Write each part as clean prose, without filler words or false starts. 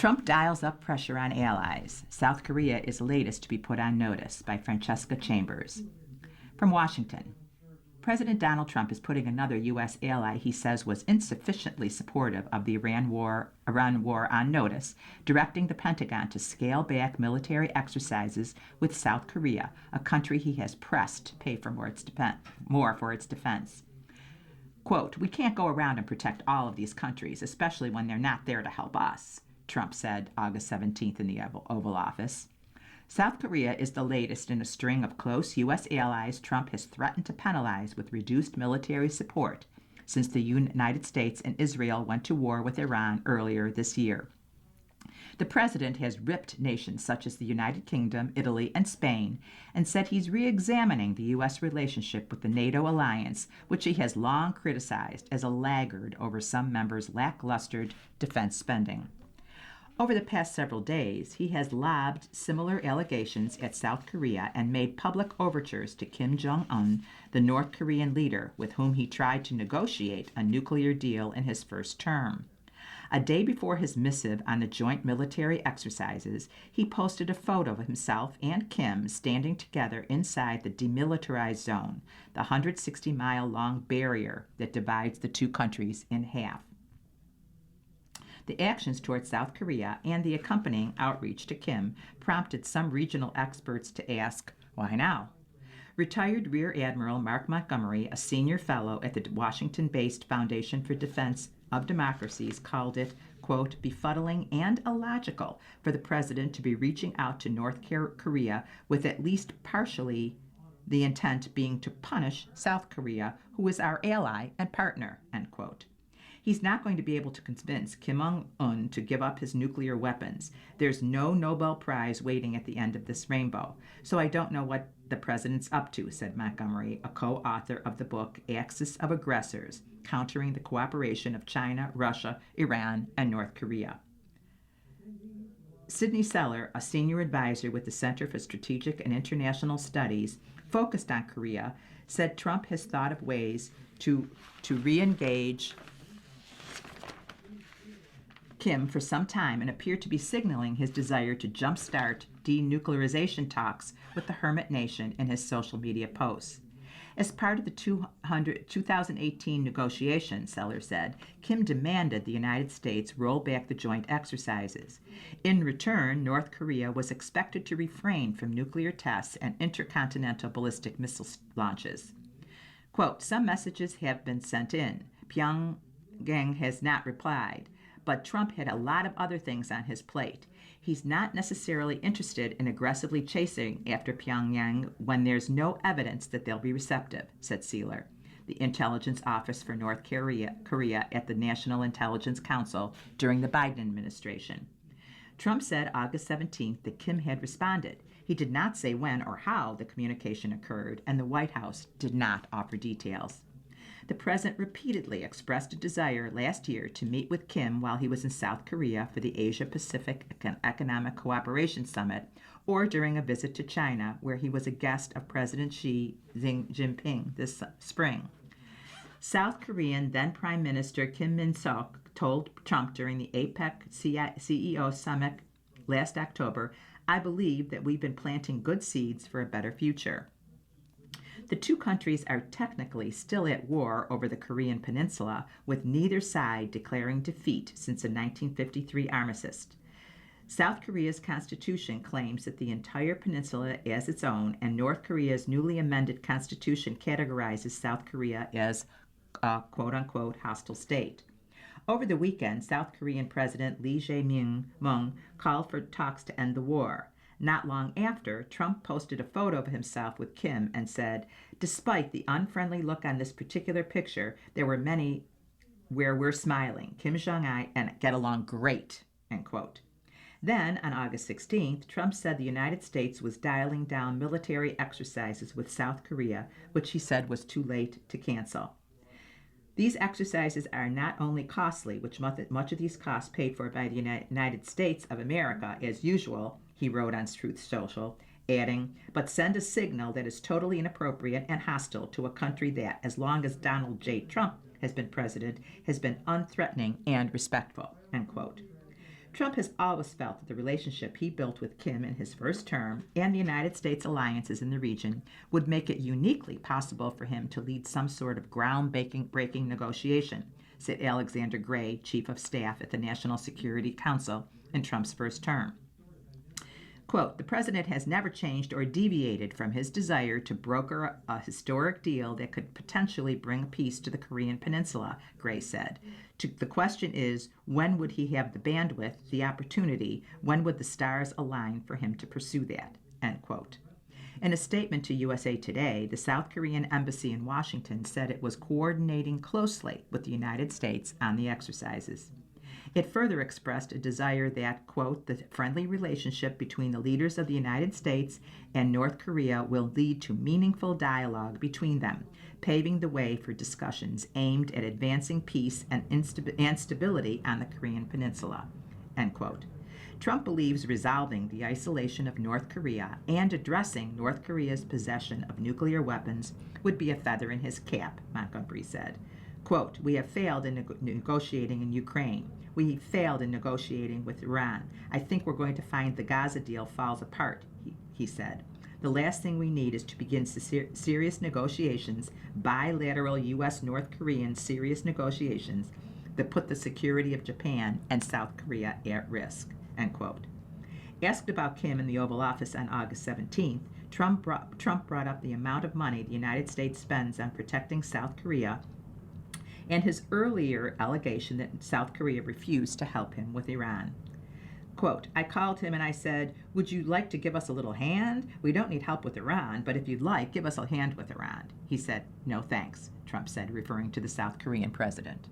Trump dials up pressure on allies. South Korea is latest to be put on notice by Francesca Chambers. From Washington, President Donald Trump is putting another U.S. ally he says was insufficiently supportive of the Iran war on notice, directing the Pentagon to scale back military exercises with South Korea, a country he has pressed to pay for more for its defense. Quote, "We can't go around and protect all of these countries, especially when they're not there to help us," Trump said August 17th in the Oval Office. South Korea is the latest in a string of close U.S. allies Trump has threatened to penalize with reduced military support since the United States and Israel went to war with Iran earlier this year. The president has ripped nations such as the United Kingdom, Italy, and Spain, and said he's re-examining the U.S. relationship with the NATO alliance, which he has long criticized as a laggard over some members' lackluster defense spending. Over the past several days, he has lobbed similar allegations at South Korea and made public overtures to Kim Jong-un, the North Korean leader with whom he tried to negotiate a nuclear deal in his first term. A day before his missive on the joint military exercises, he posted a photo of himself and Kim standing together inside the demilitarized zone, the 160-mile-long barrier that divides the two countries in half. The actions toward South Korea and the accompanying outreach to Kim prompted some regional experts to ask, why now? Retired Rear Admiral Mark Montgomery, a senior fellow at the Washington-based Foundation for Defense of Democracies, called it, quote, befuddling and illogical for the president to be reaching out to North Korea with at least partially the intent being to punish South Korea, who is our ally and partner, end quote. He's not going to be able to convince Kim Jong-un to give up his nuclear weapons. There's no Nobel Prize waiting at the end of this rainbow. So I don't know what the president's up to, said Montgomery, a co-author of the book Axis of Aggressors, Countering the Cooperation of China, Russia, Iran, and North Korea. Sidney Seller, a senior advisor with the Center for Strategic and International Studies, focused on Korea, said Trump has thought of ways to re-engage Kim for some time and appeared to be signaling his desire to jumpstart denuclearization talks with the hermit nation in his social media posts. As part of the 2018 negotiations, Seller said, Kim demanded the United States roll back the joint exercises. In return, North Korea was expected to refrain from nuclear tests and intercontinental ballistic missile launches. Quote, some messages have been sent in. Pyongyang has not replied. But Trump had a lot of other things on his plate. He's not necessarily interested in aggressively chasing after Pyongyang when there's no evidence that they'll be receptive, said Sealer, the intelligence office for North Korea at the National Intelligence Council during the Biden administration. Trump said August 17th that Kim had responded. He did not say when or how the communication occurred, and the White House did not offer details. The president repeatedly expressed a desire last year to meet with Kim while he was in South Korea for the Asia-Pacific Economic Cooperation Summit or during a visit to China where he was a guest of President Xi Jinping this spring. South Korean then Prime Minister Kim Min-seok told Trump during the APEC CEO summit last October, I believe that we've been planting good seeds for a better future. The two countries are technically still at war over the Korean Peninsula, with neither side declaring defeat since the 1953 armistice. South Korea's constitution claims that the entire peninsula as its own, and North Korea's newly amended constitution categorizes South Korea as a quote-unquote hostile state. Over the weekend, South Korean President Lee Jae-myung called for talks to end the war. Not long after, Trump posted a photo of himself with Kim and said, despite the unfriendly look on this particular picture, there were many where we're smiling. Kim Jong-un and get along great, end quote. Then, on August 16th, Trump said the United States was dialing down military exercises with South Korea, which he said was too late to cancel. These exercises are not only costly, which much of these costs paid for by the United States of America, as usual, he wrote on Truth Social, adding, but send a signal that is totally inappropriate and hostile to a country that, as long as Donald J. Trump has been president, has been unthreatening and respectful, end quote. Trump has always felt that the relationship he built with Kim in his first term and the United States alliances in the region would make it uniquely possible for him to lead some sort of ground-breaking negotiation, said Alexander Gray, chief of staff at the National Security Council in Trump's first term. Quote, the president has never changed or deviated from his desire to broker a historic deal that could potentially bring peace to the Korean Peninsula, Gray said. The question is, when would he have the bandwidth, the opportunity, when would the stars align for him to pursue that, end quote. In a statement to USA Today, the South Korean embassy in Washington said it was coordinating closely with the United States on the exercises. It further expressed a desire that, quote, the friendly relationship between the leaders of the United States and North Korea will lead to meaningful dialogue between them, paving the way for discussions aimed at advancing peace and stability on the Korean Peninsula, end quote. Trump believes resolving the isolation of North Korea and addressing North Korea's possession of nuclear weapons would be a feather in his cap, Montgomery said. Quote, we have failed in negotiating in Ukraine. We failed in negotiating with Iran. I think we're going to find the Gaza deal falls apart, he said. The last thing we need is to begin serious negotiations, bilateral U.S.-North Korean serious negotiations that put the security of Japan and South Korea at risk, end quote. Asked about Kim in the Oval Office on August 17th, Trump brought up the amount of money the United States spends on protecting South Korea and his earlier allegation that South Korea refused to help him with Iran. Quote, I called him and I said, would you like to give us a little hand? We don't need help with Iran, but if you'd like, give us a hand with Iran. He said, no thanks, Trump said, referring to the South Korean president.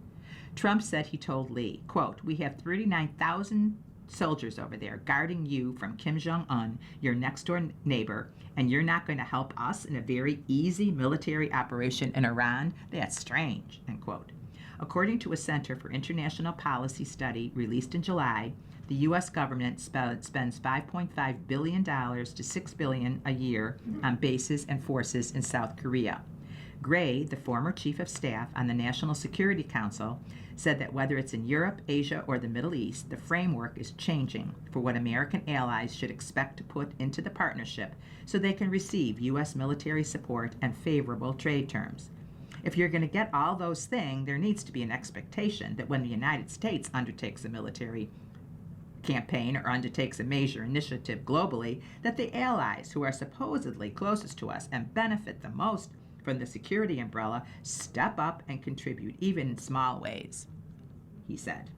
Trump said he told Lee, quote, we have 39,000 soldiers over there guarding you from Kim Jong-un, your next-door neighbor, and you're not going to help us in a very easy military operation in Iran? That's strange, end quote. According to a Center for International Policy study released in July, the U.S. government spends $5.5 billion to $6 billion a year on bases and forces in South Korea. Gray, the former chief of staff on the National Security Council, said that whether it's in Europe, Asia, or the Middle East, the framework is changing for what American allies should expect to put into the partnership so they can receive U.S. military support and favorable trade terms. If you're going to get all those things, there needs to be an expectation that when the United States undertakes a military campaign or undertakes a major initiative globally, that the allies who are supposedly closest to us and benefit the most from the security umbrella step up and contribute, even in small ways, he said.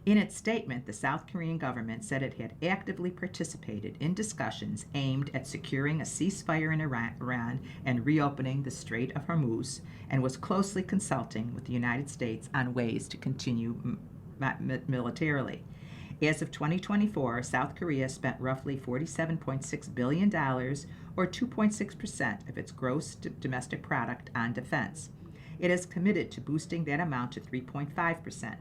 In its statement, the South Korean government said it had actively participated in discussions aimed at securing a ceasefire in Iran and reopening the Strait of Hormuz, and was closely consulting with the United States on ways to continue militarily. As of 2024, South Korea spent roughly $47.6 billion, or 2.6% of its gross domestic product, on defense. It is committed to boosting that amount to 3.5%.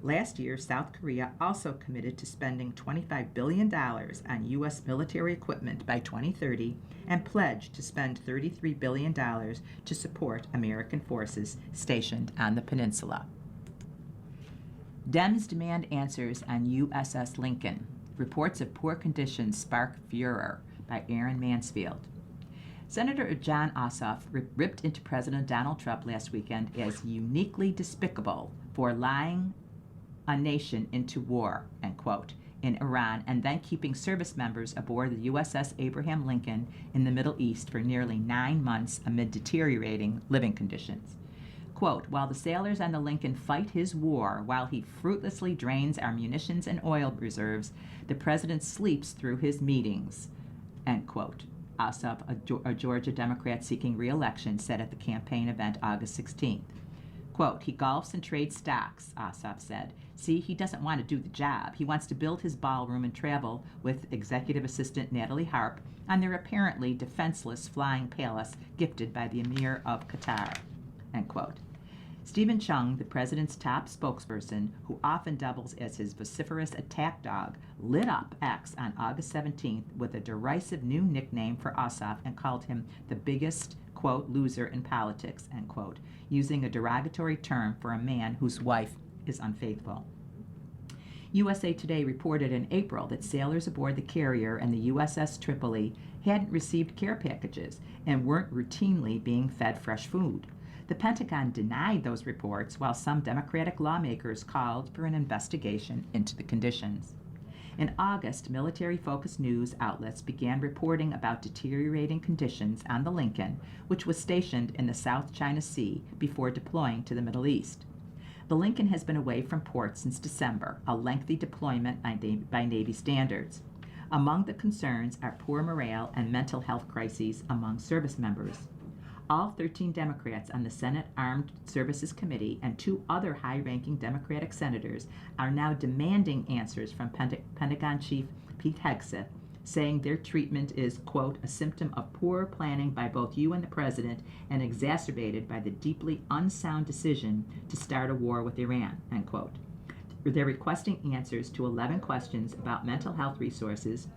Last year, South Korea also committed to spending $25 billion on U.S. military equipment by 2030 and pledged to spend $33 billion to support American forces stationed on the peninsula. Dems demand answers on USS Lincoln. Reports of poor conditions spark furor, by Aaron Mansfield. Senator Jon Ossoff ripped into President Donald Trump last weekend as uniquely despicable for lying a nation into war, end quote, in Iran, and then keeping service members aboard the USS Abraham Lincoln in the Middle East for nearly 9 months amid deteriorating living conditions. Quote, while the sailors on the Lincoln fight his war while he fruitlessly drains our munitions and oil reserves, the president sleeps through his meetings, end quote. Ossoff, a Georgia Democrat seeking re-election, said at the campaign event August 16th. Quote, he golfs and trades stocks, Ossoff said. See, he doesn't want to do the job. He wants to build his ballroom and travel with executive assistant Natalie Harp on their apparently defenseless flying palace gifted by the Emir of Qatar, end quote. Stephen Chung, the president's top spokesperson, who often doubles as his vociferous attack dog, lit up X on August 17th with a derisive new nickname for Ossoff and called him the biggest, quote, loser in politics, end quote, using a derogatory term for a man whose wife is unfaithful. USA Today reported in April that sailors aboard the carrier and the USS Tripoli hadn't received care packages and weren't routinely being fed fresh food. The Pentagon denied those reports while some Democratic lawmakers called for an investigation into the conditions. In August, military-focused news outlets began reporting about deteriorating conditions on the Lincoln, which was stationed in the South China Sea before deploying to the Middle East. The Lincoln has been away from port since December, a lengthy deployment by Navy standards. Among the concerns are poor morale and mental health crises among service members. All 13 Democrats on the Senate Armed Services Committee and 2 other high-ranking Democratic senators are now demanding answers from Pentagon Chief Pete Hegseth, saying their treatment is, quote, a symptom of poor planning by both you and the president and exacerbated by the deeply unsound decision to start a war with Iran, end quote. They're requesting answers to 11 questions about mental health resources,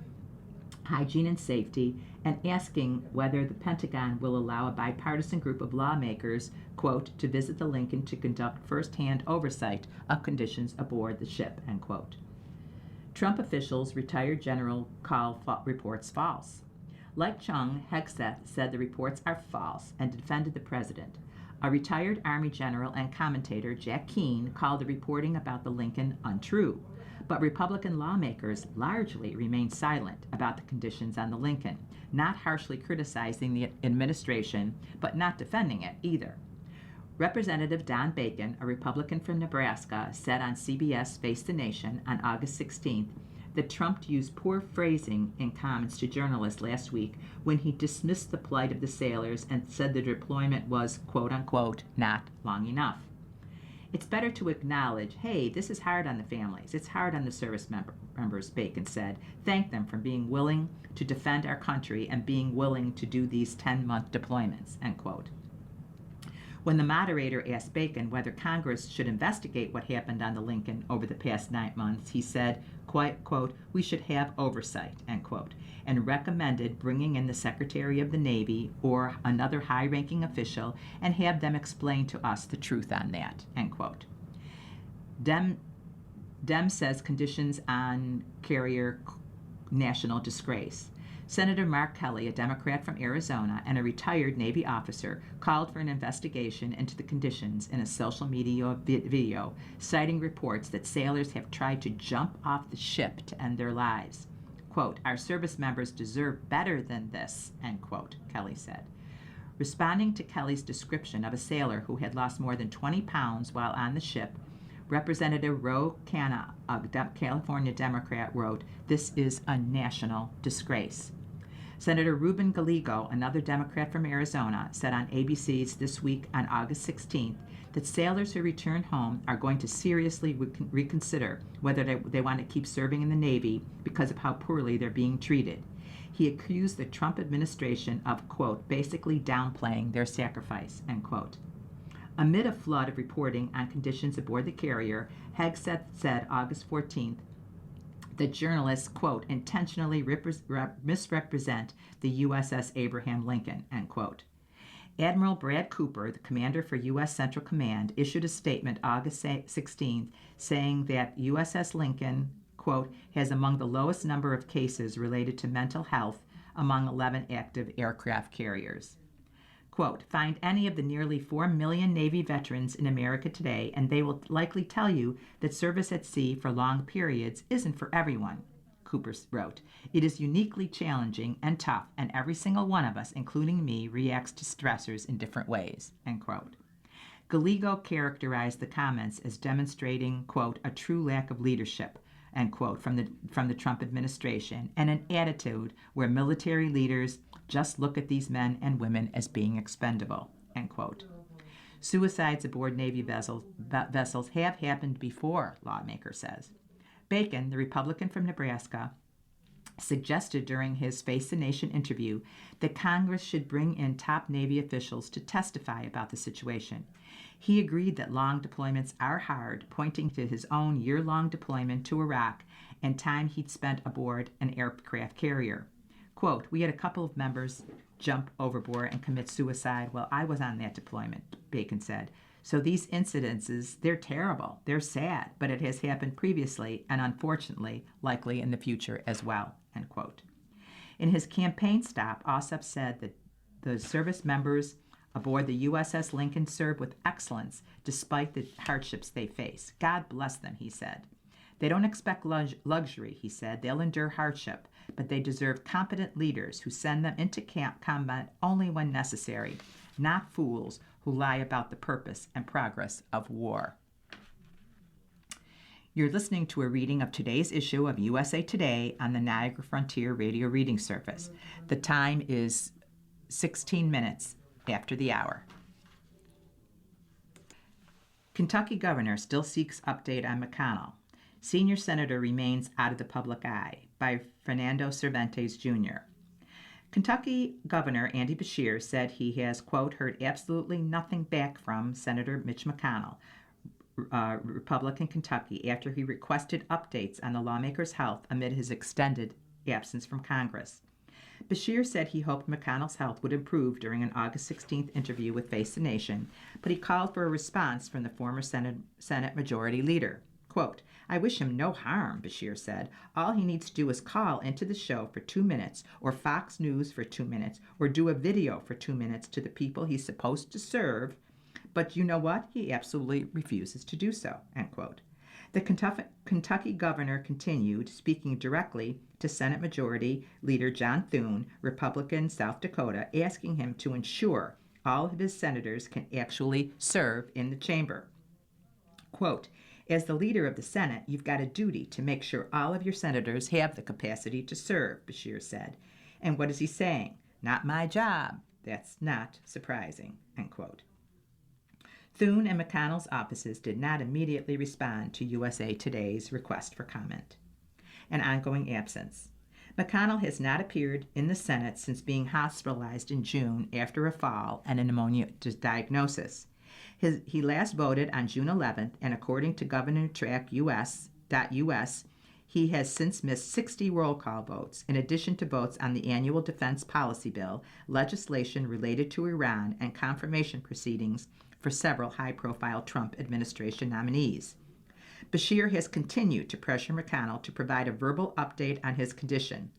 hygiene and safety, and asking whether the Pentagon will allow a bipartisan group of lawmakers, quote, to visit the Lincoln to conduct first-hand oversight of conditions aboard the ship, end quote. Trump officials' retired general call reports false. Like Chung, Hegseth said the reports are false and defended the president. A retired Army general and commentator, Jack Keane, called the reporting about the Lincoln untrue. But Republican lawmakers largely remained silent about the conditions on the Lincoln, not harshly criticizing the administration, but not defending it either. Representative Don Bacon, a Republican from Nebraska, said on CBS Face the Nation on August 16th that Trump used poor phrasing in comments to journalists last week when he dismissed the plight of the sailors and said the deployment was, quote unquote, not long enough. It's better to acknowledge, hey, this is hard on the families. It's hard on the service members, Bacon said. Thank them for being willing to defend our country and being willing to do these 10-month deployments, end quote. When the moderator asked Bacon whether Congress should investigate what happened on the Lincoln over the past 9 months, he said, quote, we should have oversight, end quote, and recommended bringing in the Secretary of the Navy or another high-ranking official and have them explain to us the truth on that, end quote. Dem says conditions on carrier national disgrace. Senator Mark Kelly, a Democrat from Arizona and a retired Navy officer, called for an investigation into the conditions in a social media video, citing reports that sailors have tried to jump off the ship to end their lives. Quote, our service members deserve better than this, end quote, Kelly said. Responding to Kelly's description of a sailor who had lost more than 20 pounds while on the ship, Representative Ro Khanna, a California Democrat, wrote, this is a national disgrace. Senator Ruben Gallego, another Democrat from Arizona, said on ABC's This Week on August 16th that sailors who return home are going to seriously reconsider whether they want to keep serving in the Navy because of how poorly they're being treated. He accused the Trump administration of, quote, basically downplaying their sacrifice, end quote. Amid a flood of reporting on conditions aboard the carrier, Hegseth said August 14th that journalists, quote, intentionally misrepresent the USS Abraham Lincoln, end quote. Admiral Brad Cooper, the commander for U.S. Central Command, issued a statement August 16th saying that USS Lincoln, quote, has among the lowest number of cases related to mental health among 11 active aircraft carriers. Quote, find any of the nearly 4 million Navy veterans in America today, and they will likely tell you that service at sea for long periods isn't for everyone, Cooper wrote. It is uniquely challenging and tough, and every single one of us, including me, reacts to stressors in different ways, end quote. Gallego characterized the comments as demonstrating, quote, a true lack of leadership, end quote, from the Trump administration, and an attitude where military leaders just look at these men and women as being expendable, end quote. Suicides aboard Navy vessels have happened before, lawmaker says. Bacon, the Republican from Nebraska, suggested during his Face the Nation interview that Congress should bring in top Navy officials to testify about the situation. He agreed that long deployments are hard, pointing to his own year-long deployment to Iraq and time he'd spent aboard an aircraft carrier. Quote, we had a couple of members jump overboard and commit suicide while I was on that deployment, Bacon said. So these incidences, they're terrible, they're sad, but it has happened previously and unfortunately likely in the future as well, end quote. In his campaign stop, Ossoff said that the service members aboard the USS Lincoln serve with excellence despite the hardships they face. God bless them, he said. They don't expect luxury, he said. They'll endure hardship, but they deserve competent leaders who send them into combat only when necessary, not fools who lie about the purpose and progress of war. You're listening to a reading of today's issue of USA Today on the Niagara Frontier Radio Reading Service. The time is 16 minutes after the hour. Kentucky governor still seeks update on McConnell. Senior senator remains out of the public eye, by Fernando Cervantes, Jr. Kentucky Governor Andy Beshear said he has, quote, heard absolutely nothing back from Senator Mitch McConnell, Republican Kentucky, after he requested updates on the lawmaker's health amid his extended absence from Congress. Beshear said he hoped McConnell's health would improve during an August 16th interview with Face the Nation, but he called for a response from the former Senate Majority Leader. Quote, I wish him no harm, Beshear said. All he needs to do is call into the show for 2 minutes, or Fox News for 2 minutes, or do a video for 2 minutes to the people he's supposed to serve. But you know what? He absolutely refuses to do so, end quote. The Kentucky governor continued, speaking directly to Senate Majority Leader John Thune, Republican, South Dakota, asking him to ensure all of his senators can actually serve in the chamber. Quote, as the leader of the Senate, you've got a duty to make sure all of your senators have the capacity to serve, Beshear said. And what is he saying? Not my job. That's not surprising, end quote. Thune and McConnell's offices did not immediately respond to USA Today's request for comment. An ongoing absence. McConnell has not appeared in the Senate since being hospitalized in June after a fall and a pneumonia diagnosis. He last voted on June 11th, and according to Governor Track US, he has since missed 60 roll call votes, in addition to votes on the annual defense policy bill, legislation related to Iran, and confirmation proceedings for several high-profile Trump administration nominees. Beshear has continued to pressure McConnell to provide a verbal update on his condition.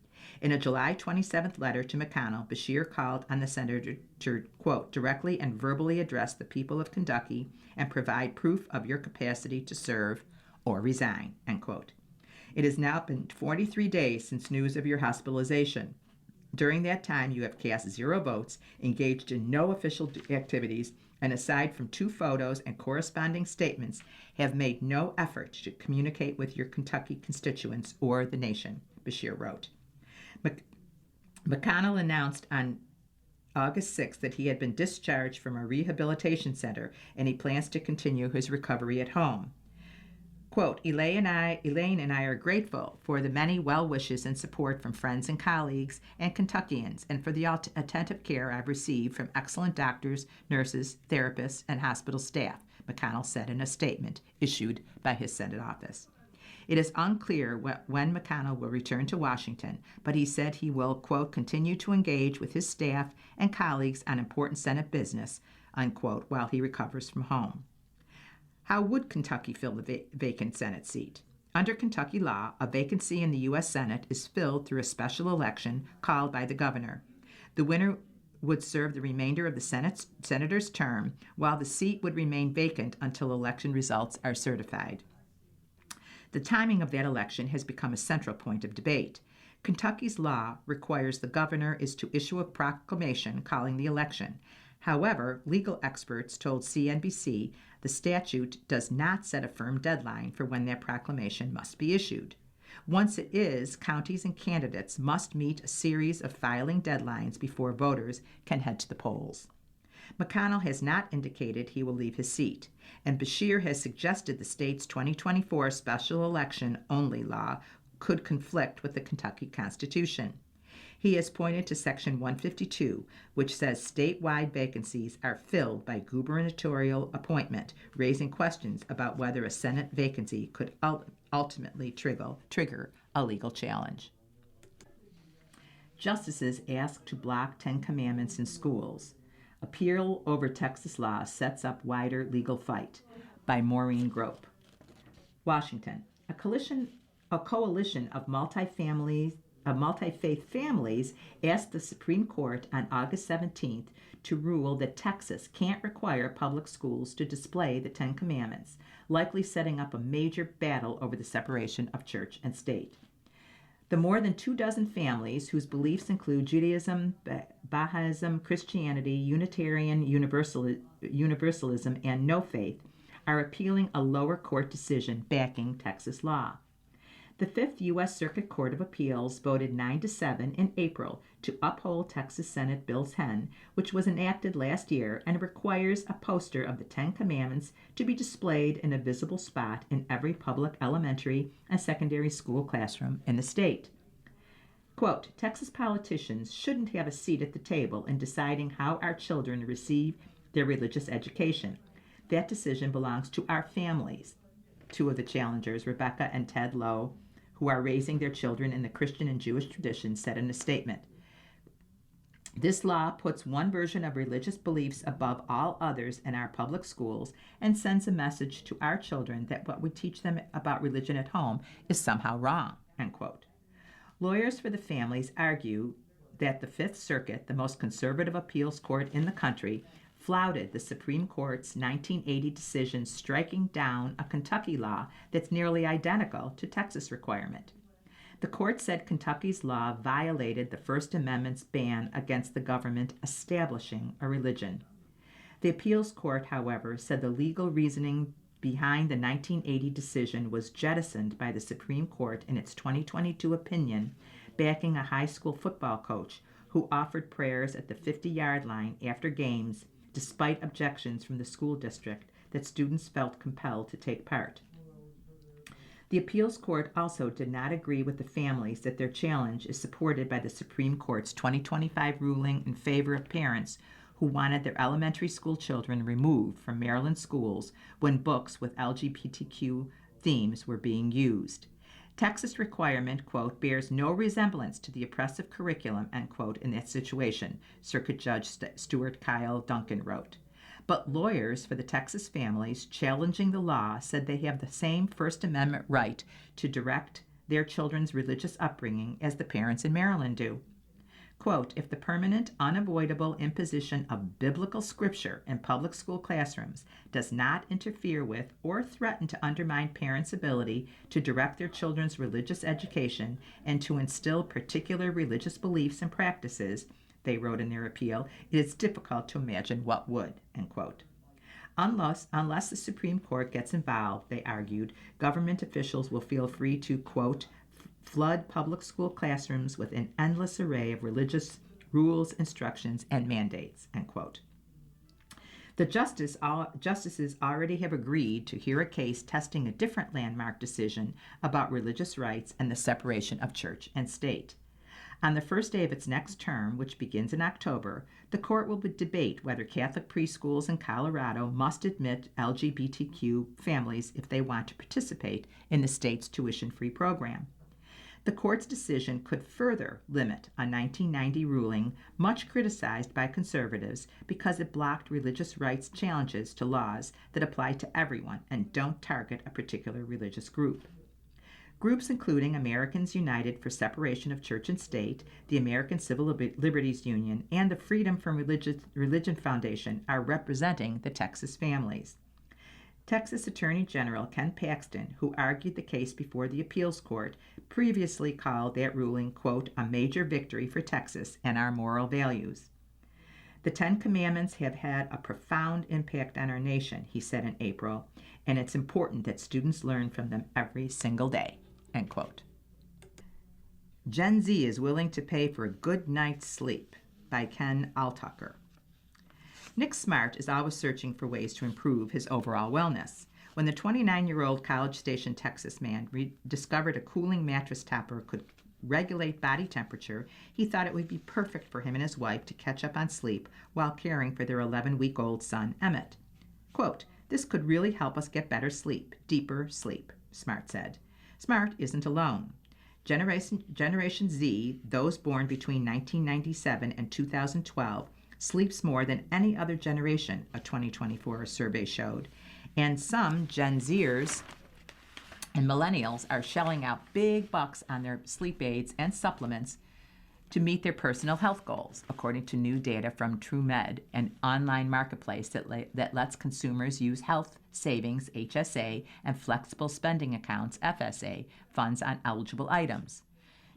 In a July 27th letter to McConnell, Beshear called on the senator to, quote, directly and verbally address the people of Kentucky and provide proof of your capacity to serve or resign, end quote. It has now been 43 days since news of your hospitalization. During that time, you have cast 0 votes, engaged in no official activities, and aside from 2 photos and corresponding statements, have made no effort to communicate with your Kentucky constituents or the nation, Beshear wrote. McConnell announced on August 6th that he had been discharged from a rehabilitation center and he plans to continue his recovery at home. Quote, Elaine and I are grateful for the many well wishes and support from friends and colleagues and Kentuckians and for the attentive care I've received from excellent doctors, nurses, therapists, and hospital staff, McConnell said in a statement issued by his Senate office. It is unclear when McConnell will return to Washington, but he said he will, quote, continue to engage with his staff and colleagues on important Senate business, unquote, while he recovers from home. How would Kentucky fill the vacant Senate seat? Under Kentucky law, a vacancy in the U.S. Senate is filled through a special election called by the governor. The winner would serve the remainder of the senator's term, while the seat would remain vacant until election results are certified. The timing of that election has become a central point of debate. Kentucky's law requires the governor is to issue a proclamation calling the election. However, legal experts told CNBC the statute does not set a firm deadline for when that proclamation must be issued. Once it is, counties and candidates must meet a series of filing deadlines before voters can head to the polls. McConnell has not indicated he will leave his seat, and Beshear has suggested the state's 2024 special election only law could conflict with the Kentucky Constitution. He has pointed to Section 152, which says statewide vacancies are filled by gubernatorial appointment, raising questions about whether a Senate vacancy could ultimately trigger a legal challenge. Justices asked to block 10 Commandments in schools. Appeal over Texas Law Sets Up Wider Legal Fight by Maureen Grope. Washington. A coalition of multi-faith families asked the Supreme Court on August 17th to rule that Texas can't require public schools to display the Ten Commandments, likely setting up a major battle over the separation of church and state. The more than 24 families, whose beliefs include Judaism, Baha'ism, Christianity, Unitarian Universalism, and no faith, are appealing a lower court decision backing Texas law. The Fifth U.S. Circuit Court of Appeals voted 9-7 in April to uphold Texas Senate Bill 10, which was enacted last year and requires a poster of the Ten Commandments to be displayed in a visible spot in every public elementary and secondary school classroom in the state. Quote, Texas politicians shouldn't have a seat at the table in deciding how our children receive their religious education. That decision belongs to our families. Two of the challengers, Rebecca and Ted Lowe, who are raising their children in the Christian and Jewish tradition, said in a statement, this law puts one version of religious beliefs above all others in our public schools and sends a message to our children that what we teach them about religion at home is somehow wrong, end quote. Lawyers for the families argue that the Fifth Circuit, the most conservative appeals court in the country, flouted the Supreme Court's 1980 decision striking down a Kentucky law that's nearly identical to Texas' requirement. The court said Kentucky's law violated the First Amendment's ban against the government establishing a religion. The appeals court, however, said the legal reasoning behind the 1980 decision was jettisoned by the Supreme Court in its 2022 opinion, backing a high school football coach who offered prayers at the 50-yard line after games despite objections from the school district that students felt compelled to take part. The appeals court also did not agree with the families that their challenge is supported by the Supreme Court's 2025 ruling in favor of parents who wanted their elementary school children removed from Maryland schools when books with LGBTQ themes were being used. Texas' requirement, quote, bears no resemblance to the oppressive curriculum, end quote, in that situation, Circuit Judge Stuart Kyle Duncan wrote. But lawyers for the Texas families challenging the law said they have the same First Amendment right to direct their children's religious upbringing as the parents in Maryland do. Quote, if the permanent, unavoidable imposition of biblical scripture in public school classrooms does not interfere with or threaten to undermine parents' ability to direct their children's religious education and to instill particular religious beliefs and practices, they wrote in their appeal, it is difficult to imagine what would, end quote. Unless the Supreme Court gets involved, they argued, government officials will feel free to, quote, flood public school classrooms with an endless array of religious rules, instructions, and mandates, end quote. The justices already have agreed to hear a case testing a different landmark decision about religious rights and the separation of church and state. On the first day of its next term, which begins in October, the court will debate whether Catholic preschools in Colorado must admit LGBTQ families if they want to participate in the state's tuition-free program. The court's decision could further limit a 1990 ruling much criticized by conservatives because it blocked religious rights challenges to laws that apply to everyone and don't target a particular religious group. Groups including Americans United for Separation of Church and State, the American Civil Liberties Union, and the Freedom from Religion Foundation are representing the Texas families. Texas Attorney General Ken Paxton, who argued the case before the appeals court, previously called that ruling, quote, a major victory for Texas and our moral values. The Ten Commandments have had a profound impact on our nation, he said in April, and it's important that students learn from them every single day, end quote. Gen Z is willing to pay for a good night's sleep by Ken Altucker. Nick Smart is always searching for ways to improve his overall wellness. When the 29-year-old College Station, Texas man discovered a cooling mattress topper could regulate body temperature, he thought it would be perfect for him and his wife to catch up on sleep while caring for their 11-week-old son, Emmett. Quote, this could really help us get better sleep, deeper sleep, Smart said. Smart isn't alone. Generation Z, those born between 1997 and 2012, sleeps more than any other generation, a 2024 survey showed. And some Gen Zers and millennials are shelling out big bucks on their sleep aids and supplements to meet their personal health goals, according to new data from TrueMed, an online marketplace that lets consumers use health savings HSA and flexible spending accounts FSA funds on eligible items.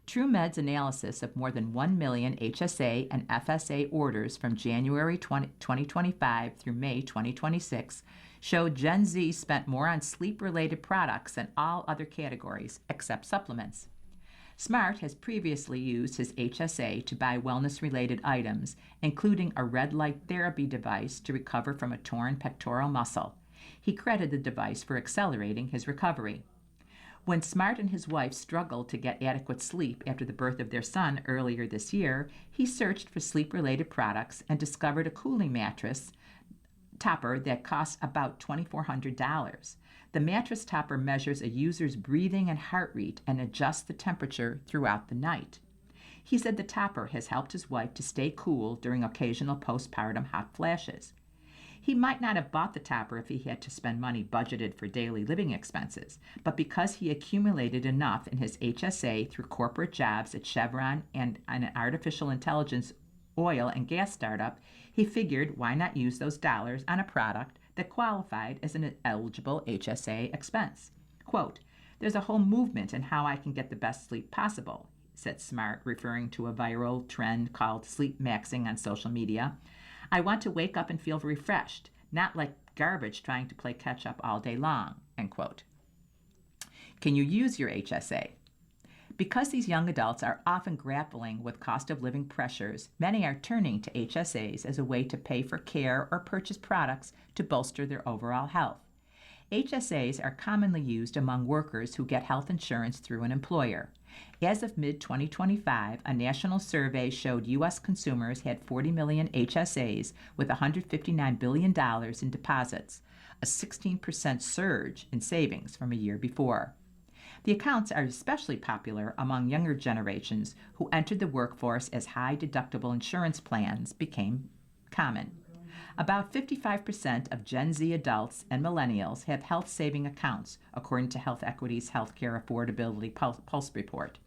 TrueMed's analysis of more than 1 million HSA and FSA orders from January 2025 through May 2026 showed Gen Z spent more on sleep-related products than all other categories except supplements. Smart has previously used his HSA to buy wellness-related items, including a red light therapy device to recover from a torn pectoral muscle. He credited the device for accelerating his recovery. When Smart and his wife struggled to get adequate sleep after the birth of their son earlier this year, he searched for sleep-related products and discovered a cooling mattress topper that costs about $2,400. The mattress topper measures a user's breathing and heart rate and adjusts the temperature throughout the night. He said the topper has helped his wife to stay cool during occasional postpartum hot flashes. He might not have bought the topper if he had to spend money budgeted for daily living expenses, but because he accumulated enough in his HSA through corporate jobs at Chevron and an artificial intelligence oil and gas startup, he figured why not use those dollars on a product that qualified as an eligible HSA expense. Quote, "There's a whole movement in how I can get the best sleep possible," said Smart, referring to a viral trend called sleep maxing on social media. "I want to wake up and feel refreshed, not like garbage trying to play catch up all day long," end quote. Can you use your HSA? Because these young adults are often grappling with cost of living pressures, many are turning to HSAs as a way to pay for care or purchase products to bolster their overall health. HSAs are commonly used among workers who get health insurance through an employer. As of mid-2025, a national survey showed U.S. consumers had 40 million HSAs with $159 billion in deposits, a 16% surge in savings from a year before. The accounts are especially popular among younger generations who entered the workforce as high-deductible insurance plans became common. About 55% of Gen Z adults and millennials have health-saving accounts, according to Health Equity's Healthcare Affordability Pulse Report.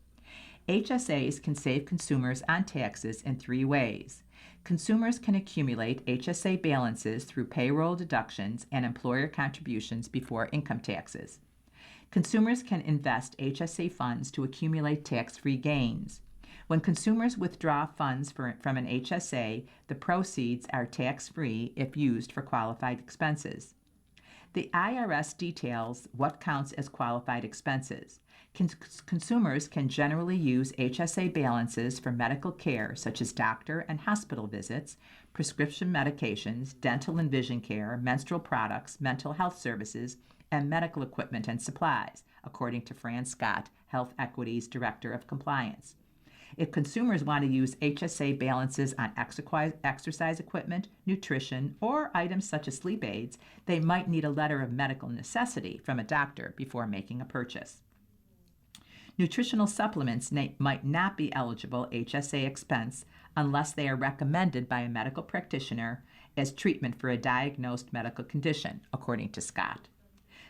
HSAs can save consumers on taxes in 3 ways. Consumers can accumulate HSA balances through payroll deductions and employer contributions before income taxes. Consumers can invest HSA funds to accumulate tax-free gains. When consumers withdraw funds from an HSA, the proceeds are tax-free if used for qualified expenses. The IRS details what counts as qualified expenses. Consumers can generally use HSA balances for medical care, such as doctor and hospital visits, prescription medications, dental and vision care, menstrual products, mental health services, and medical equipment and supplies, according to Fran Scott, Health Equity's Director of Compliance. If consumers want to use HSA balances on exercise equipment, nutrition, or items such as sleep aids, they might need a letter of medical necessity from a doctor before making a purchase. Nutritional supplements might not be eligible HSA expense unless they are recommended by a medical practitioner as treatment for a diagnosed medical condition, according to Scott.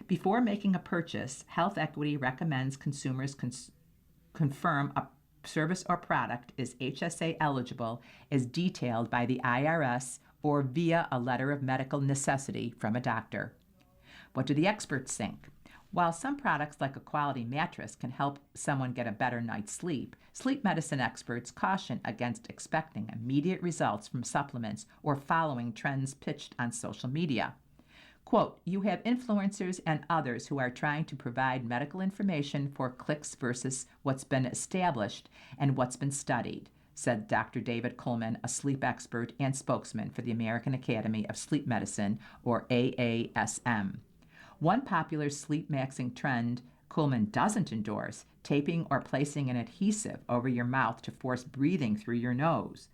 Before making a purchase, Health Equity recommends consumers confirm a service or product is HSA eligible as detailed by the IRS or via a letter of medical necessity from a doctor. What do the experts think? While some products like a quality mattress can help someone get a better night's sleep, sleep medicine experts caution against expecting immediate results from supplements or following trends pitched on social media. Quote, "You have influencers and others who are trying to provide medical information for clicks versus what's been established and what's been studied," said Dr. David Coleman, a sleep expert and spokesman for the American Academy of Sleep Medicine, or AASM. One popular sleep maxing trend Coleman doesn't endorse, taping or placing an adhesive over your mouth to force breathing through your nose.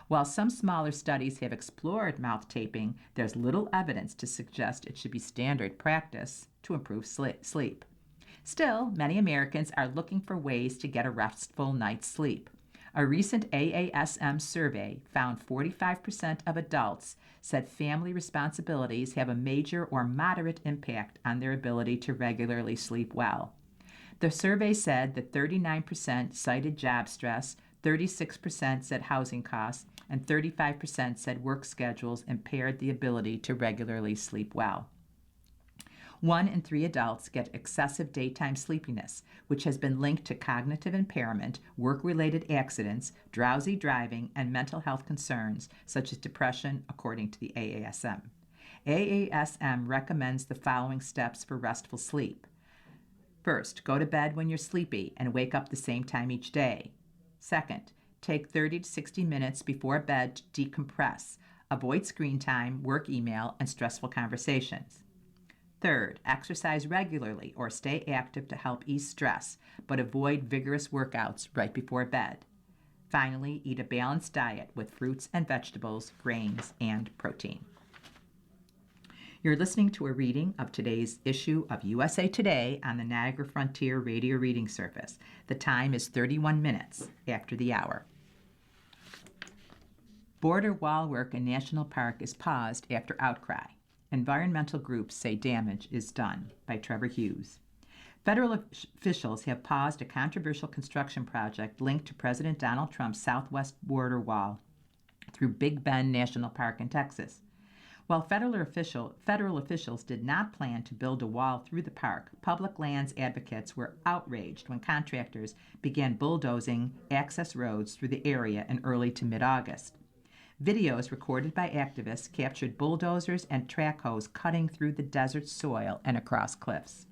While some smaller studies have explored mouth taping, there's little evidence to suggest it should be standard practice to improve sleep. Still, many Americans are looking for ways to get a restful night's sleep. A recent AASM survey found 45% of adults said family responsibilities have a major or moderate impact on their ability to regularly sleep well. The survey said that 39% cited job stress, 36% said housing costs, and 35% said work schedules impaired the ability to regularly sleep well. 1 in 3 adults get excessive daytime sleepiness, which has been linked to cognitive impairment, work-related accidents, drowsy driving, and mental health concerns such as depression, according to the AASM. AASM recommends the following steps for restful sleep. First, go to bed when you're sleepy and wake up the same time each day. Second, take 30 to 60 minutes before bed to decompress. Avoid screen time, work email, and stressful conversations. Third, exercise regularly or stay active to help ease stress, but avoid vigorous workouts right before bed. Finally, eat a balanced diet with fruits and vegetables, grains, and protein. You're listening to a reading of today's issue of USA Today on the Niagara Frontier Radio Reading Service. The time is 31 minutes after the hour. Border wall work in National Park is paused after outcry. Environmental groups say damage is done, by Trevor Hughes. Federal officials have paused a controversial construction project linked to President Donald Trump's southwest border wall through Big Bend National Park in Texas. While federal officials did not plan to build a wall through the park, public lands advocates were outraged when contractors began bulldozing access roads through the area in early to mid-August. Videos recorded by activists captured bulldozers and track hoes cutting through the desert soil and across cliffs.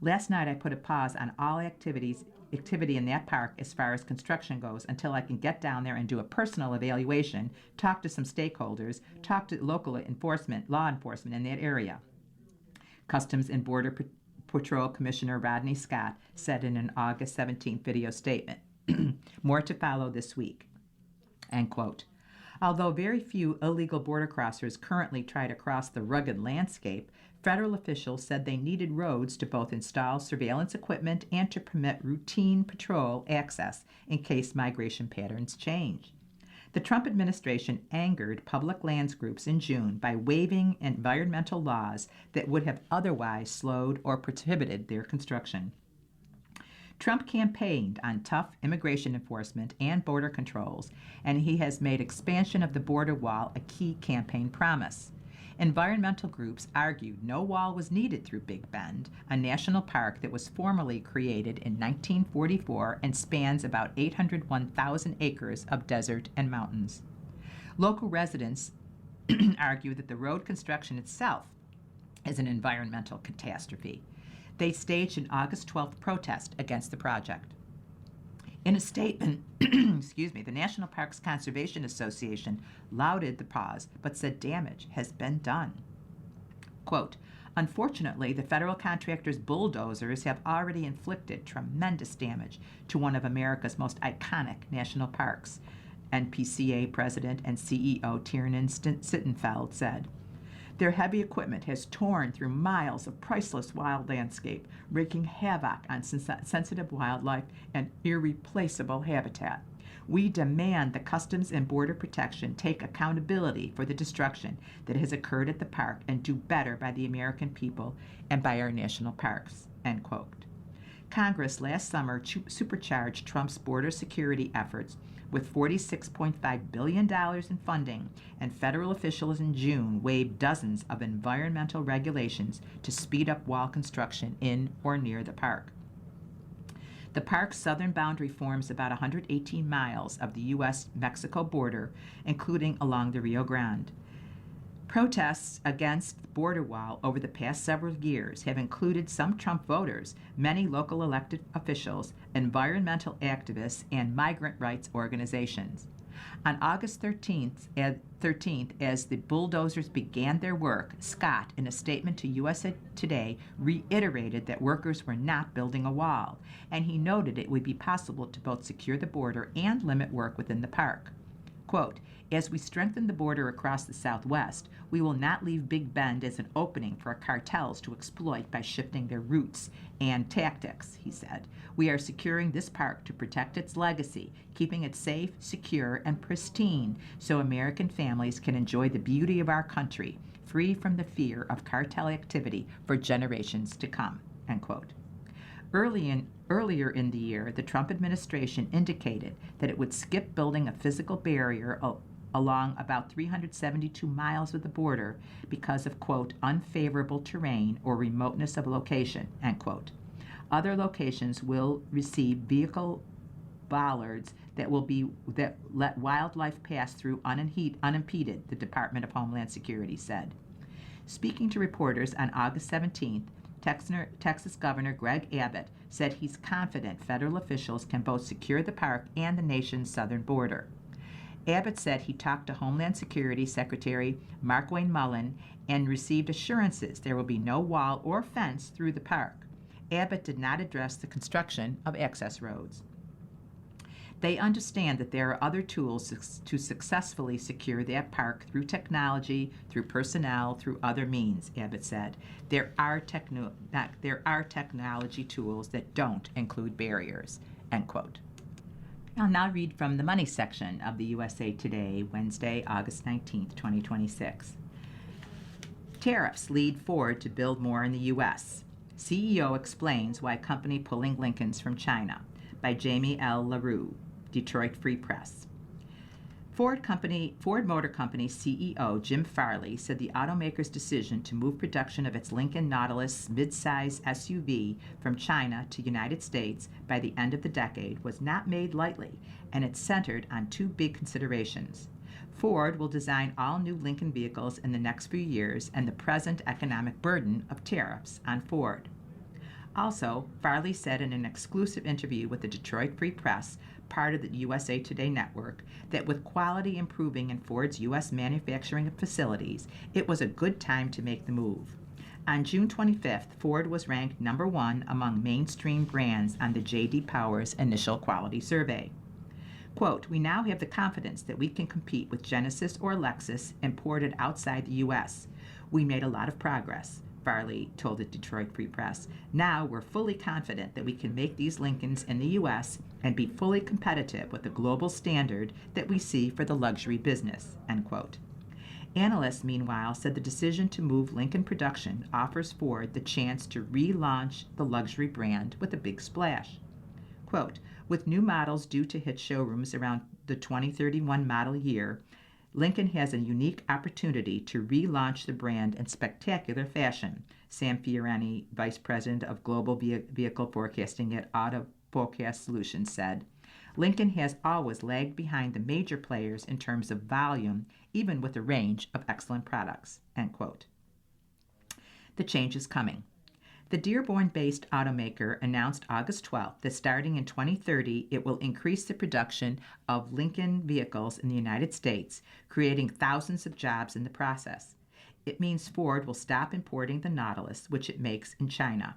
Last night I put a pause on all activity in that park as far as construction goes until I can get down there and do a personal evaluation, talk to some stakeholders, talk to local law enforcement in that area. Customs and Border Patrol Commissioner Rodney Scott said in an August 17th video statement. More to follow this week. End quote. Although very few illegal border crossers currently try to cross the rugged landscape, federal officials said they needed roads to both install surveillance equipment and to permit routine patrol access in case migration patterns change. The Trump administration angered public lands groups in June by waiving environmental laws that would have otherwise slowed or prohibited their construction. Trump campaigned on tough immigration enforcement and border controls, and he has made expansion of the border wall a key campaign promise. Environmental groups argued no wall was needed through Big Bend, a national park that was formally created in 1944 and spans about 801,000 acres of desert and mountains. Local residents argue that the road construction itself is an environmental catastrophe. They staged an August 12th protest against the project. In a statement, the National Parks Conservation Association lauded the pause, but said damage has been done. Quote, unfortunately, the federal contractor's bulldozers have already inflicted tremendous damage to one of America's most iconic national parks, NPCA President and CEO Tiernan Sittenfeld said. Their heavy equipment has torn through miles of priceless wild landscape, wreaking havoc on sensitive wildlife and irreplaceable habitat. We demand the Customs and Border Protection take accountability for the destruction that has occurred at the park and do better by the American people and by our national parks, end quote. Congress last summer supercharged Trump's border security efforts with $46.5 billion in funding, and federal officials in June waived dozens of environmental regulations to speed up wall construction in or near the park. The park's southern boundary forms about 118 miles of the U.S.-Mexico border, including along the Rio Grande. Protests against the border wall over the past several years have included some Trump voters, many local elected officials, environmental activists, and migrant rights organizations. On August 13th, as the bulldozers began their work, Scott, in a statement to USA Today, reiterated that workers were not building a wall, and he noted it would be possible to both secure the border and limit work within the park. Quote, as we strengthen the border across the Southwest, we will not leave Big Bend as an opening for cartels to exploit by shifting their routes and tactics, he said. We are securing this park to protect its legacy, keeping it safe, secure, and pristine so American families can enjoy the beauty of our country, free from the fear of cartel activity for generations to come, end quote. Earlier in the year, the Trump administration indicated that it would skip building a physical barrier along about 372 miles of the border because of, quote, unfavorable terrain or remoteness of location, end quote. Other locations will receive vehicle bollards that let wildlife pass through unimpeded, the Department of Homeland Security said. Speaking to reporters on August 17th, Texas Governor Greg Abbott said he's confident federal officials can both secure the park and the nation's southern border. Abbott said he talked to Homeland Security Secretary Markwayne Mullin and received assurances there will be no wall or fence through the park. Abbott did not address the construction of access roads. They understand that there are other tools to successfully secure that park through technology, through personnel, through other means, Abbott said. There are technology tools that don't include barriers, end quote. I'll now read from the money section of the USA Today, Wednesday, August 19th, 2026. Tariffs lead Ford to build more in the U.S. CEO explains why company pulling Lincolns from China, by Jamie L. LaRue, Detroit Free Press. Ford Motor Company CEO Jim Farley said the automaker's decision to move production of its Lincoln Nautilus midsize SUV from China to United States by the end of the decade was not made lightly, and it's centered on two big considerations. Ford will design all new Lincoln vehicles in the next few years and the present economic burden of tariffs on Ford. Also, Farley said in an exclusive interview with the Detroit Free Press, part of the USA Today network, that with quality improving in Ford's U.S. manufacturing facilities, it was a good time to make the move. On June 25th, Ford was ranked number 1 among mainstream brands on the J.D. Power's initial quality survey. Quote, we now have the confidence that we can compete with Genesis or Lexus imported outside the U.S. We made a lot of progress, Farley told the Detroit Free Press. Now we're fully confident that we can make these Lincolns in the U.S. and be fully competitive with the global standard that we see for the luxury business, end quote. Analysts, meanwhile, said the decision to move Lincoln production offers Ford the chance to relaunch the luxury brand with a big splash. Quote, with new models due to hit showrooms around the 2031 model year, Lincoln has a unique opportunity to relaunch the brand in spectacular fashion, Sam Fiorani, Vice President of Global Vehicle Forecasting at Auto Forecast Solutions, said. Lincoln has always lagged behind the major players in terms of volume, even with a range of excellent products, end quote. The change is coming. The Dearborn-based automaker announced August 12th that starting in 2030, it will increase the production of Lincoln vehicles in the United States, creating thousands of jobs in the process. It means Ford will stop importing the Nautilus, which it makes in China.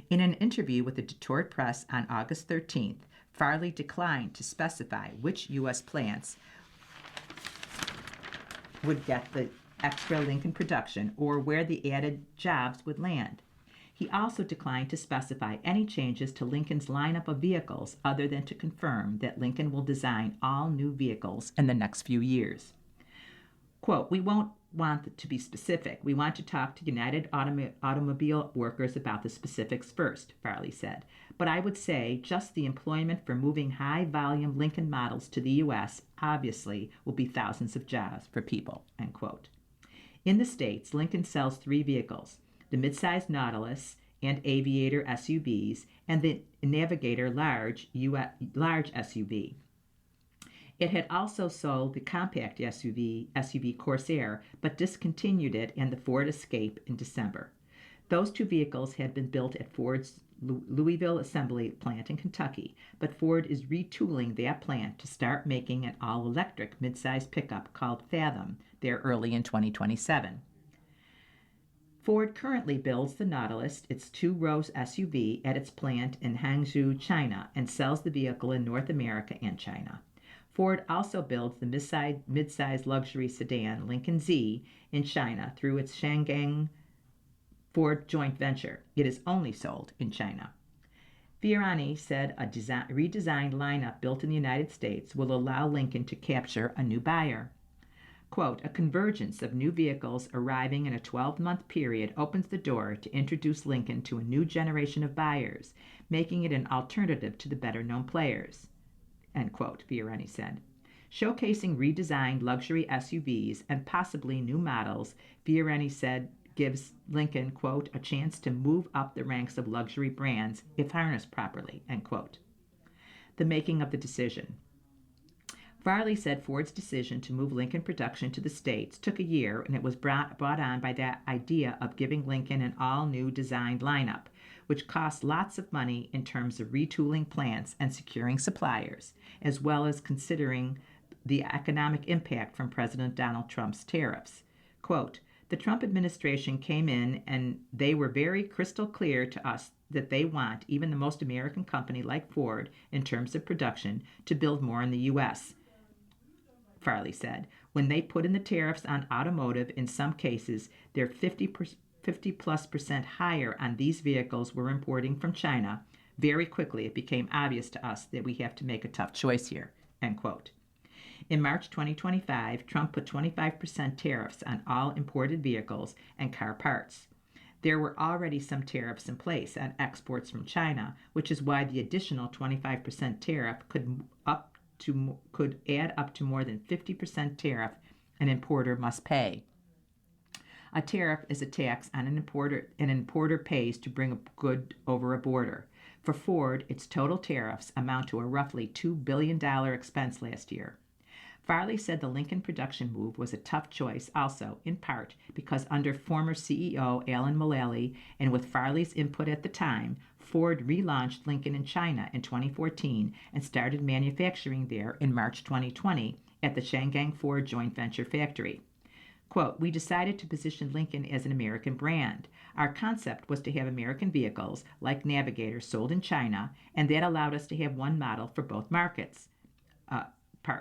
In an interview with the Detroit Press on August 13th, Farley declined to specify which U.S. plants would get the extra Lincoln production or where the added jobs would land. He also declined to specify any changes to Lincoln's lineup of vehicles other than to confirm that Lincoln will design all new vehicles in the next few years. Quote, we won't want to be specific. We want to talk to United Automobile workers about the specifics first, Farley said. But I would say just the employment for moving high-volume Lincoln models to the U.S. obviously will be thousands of jobs for people, end quote. In the States, Lincoln sells 3 vehicles, the midsize Nautilus and Aviator SUVs, and the Navigator large SUV. It had also sold the compact SUV Corsair, but discontinued it and the Ford Escape in December. Those 2 vehicles had been built at Ford's Louisville assembly plant in Kentucky, but Ford is retooling that plant to start making an all-electric midsize pickup called Fathom there early in 2027. Ford currently builds the Nautilus, its 2-row SUV, at its plant in Hangzhou, China, and sells the vehicle in North America and China. Ford also builds the mid-size luxury sedan Lincoln Z in China through its Shangang Ford joint venture. It is only sold in China. Fiorani said a redesigned lineup built in the United States will allow Lincoln to capture a new buyer. Quote, a convergence of new vehicles arriving in a 12-month period opens the door to introduce Lincoln to a new generation of buyers, making it an alternative to the better-known players, end quote, Fiorani said. Showcasing redesigned luxury SUVs and possibly new models, Fiorani said gives Lincoln, quote, a chance to move up the ranks of luxury brands if harnessed properly, end quote. The making of the decision. Farley said Ford's decision to move Lincoln production to the States took a year, and it was brought on by the idea of giving Lincoln an all-new designed lineup, which cost lots of money in terms of retooling plants and securing suppliers, as well as considering the economic impact from President Donald Trump's tariffs. Quote, the Trump administration came in and they were very crystal clear to us that they want even the most American company like Ford, in terms of production, to build more in the U.S., Farley said. When they put in the tariffs on automotive, in some cases, they're 50+% higher on these vehicles we're importing from China. Very quickly, it became obvious to us that we have to make a tough choice here, end quote. In March 2025, Trump put 25% tariffs on all imported vehicles and car parts. There were already some tariffs in place on exports from China, which is why the additional 25% tariff could add up to more than 50% tariff an importer must pay. A tariff is a tax on an importer pays to bring a good over a border. For Ford, its total tariffs amount to a roughly $2 billion expense last year. Farley said the Lincoln production move was a tough choice also, in part, because under former CEO Alan Mulally and with Farley's input at the time, Ford relaunched Lincoln in China in 2014 and started manufacturing there in March 2020 at the Shangang Ford joint venture factory. Quote, we decided to position Lincoln as an American brand. Our concept was to have American vehicles, like Navigator, sold in China, and that allowed us to have one model for both markets.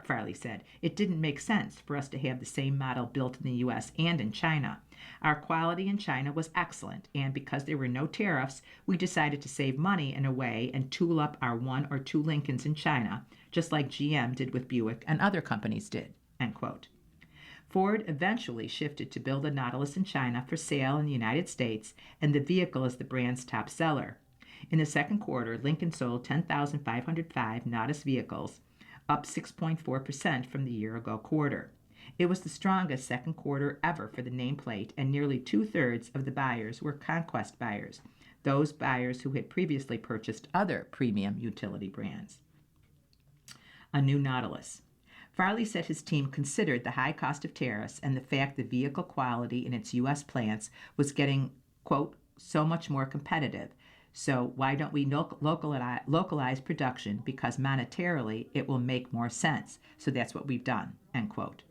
Farley said, it didn't make sense for us to have the same model built in the U.S. and in China. Our quality in China was excellent, and because there were no tariffs, we decided to save money in a way and tool up our one or two Lincolns in China, just like GM did with Buick and other companies did, end quote. Ford eventually shifted to build a Nautilus in China for sale in the United States, and the vehicle is the brand's top seller. In the second quarter, Lincoln sold 10,505 Nautilus vehicles, up 6.4% from the year-ago quarter. It was the strongest second quarter ever for the nameplate, and nearly two-thirds of the buyers were conquest buyers, those buyers who had previously purchased other premium utility brands. A new Nautilus. Farley said his team considered the high cost of tariffs and the fact that vehicle quality in its U.S. plants was getting, quote, so much more competitive. So why don't we localize production, because monetarily it will make more sense. So that's what we've done, end quote.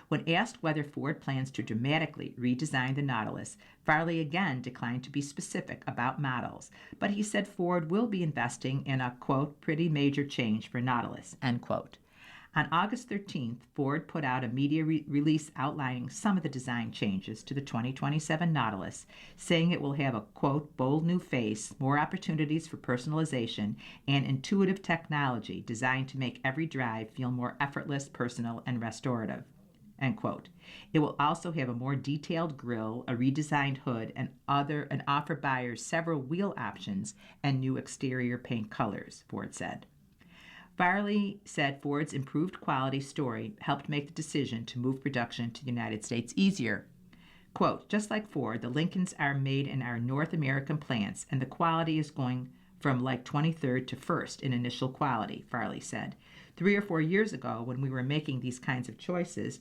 When asked whether Ford plans to dramatically redesign the Nautilus, Farley again declined to be specific about models, but he said Ford will be investing in a, quote, pretty major change for Nautilus, end quote. On August 13th, Ford put out a media release outlining some of the design changes to the 2027 Nautilus, saying it will have a, quote, bold new face, more opportunities for personalization, and intuitive technology designed to make every drive feel more effortless, personal, and restorative, end quote. It will also have a more detailed grille, a redesigned hood, and offer buyers several wheel options and new exterior paint colors, Ford said. Farley said Ford's improved quality story helped make the decision to move production to the United States easier. Quote, just like Ford, the Lincolns are made in our North American plants, and the quality is going from like 23rd to 1st in initial quality, Farley said. 3 or 4 years ago, when we were making these kinds of choices,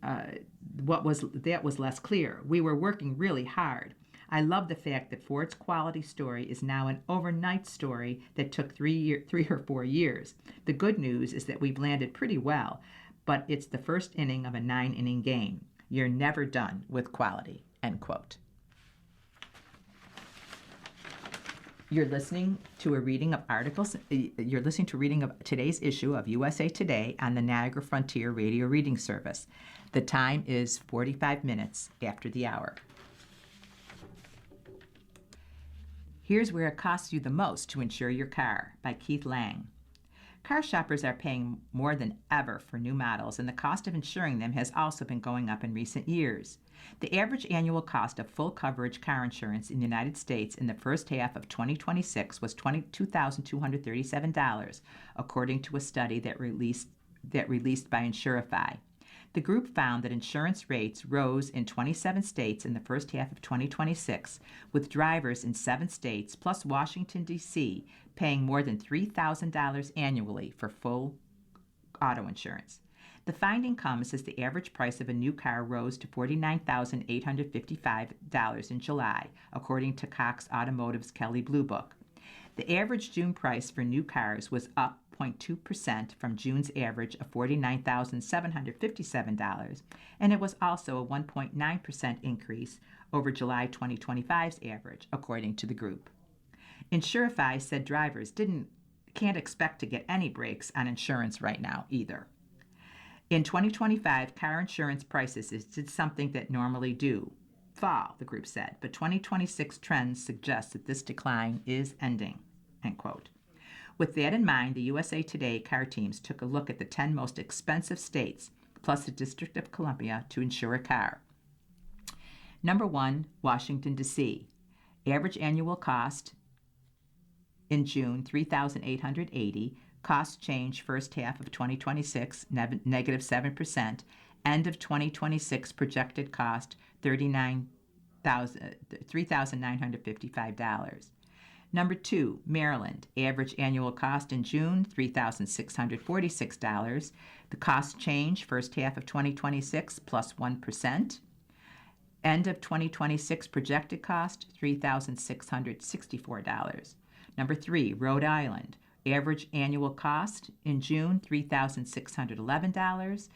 that was less clear. We were working really hard. I love the fact that Ford's quality story is now an overnight story that took 3 or 4 years. The good news is that we've landed pretty well, but it's the first inning of a 9-inning game. You're never done with quality, end quote. You're listening to a reading of articles. You're listening to a reading of today's issue of USA Today on the Niagara Frontier Radio Reading Service. The time is 45 minutes after the hour. Here's Where It Costs You the Most to Insure Your Car by Keith Lang. Car shoppers are paying more than ever for new models, and the cost of insuring them has also been going up in recent years. The average annual cost of full coverage car insurance in the United States in the first half of 2026 was $22,237, according to a study that released by Insurify. The group found that insurance rates rose in 27 states in the first half of 2026, with drivers in 7 states plus Washington, D.C., paying more than $3,000 annually for full auto insurance. The finding comes as the average price of a new car rose to $49,855 in July, according to Cox Automotive's Kelley Blue Book. The average June price for new cars was up 0.2% from June's average of $49,757, and it was also a 1.9% increase over July 2025's average, according to the group. Insurify said drivers can't expect to get any breaks on insurance right now either. In 2025, car insurance prices did something that normally do fall, the group said, but 2026 trends suggest that this decline is ending, end quote. With that in mind, the USA Today car teams took a look at the 10 most expensive states, plus the District of Columbia, to insure a car. Number 1, Washington, D.C. Average annual cost in June, $3,880. Cost change first half of 2026, negative 7%. End of 2026 projected cost, $3,955. Number 2, Maryland. Average annual cost in June, $3,646. The cost change first half of 2026 plus 1%. End of 2026 projected cost, $3,664. Number 3, Rhode Island. Average annual cost in June, $3,611.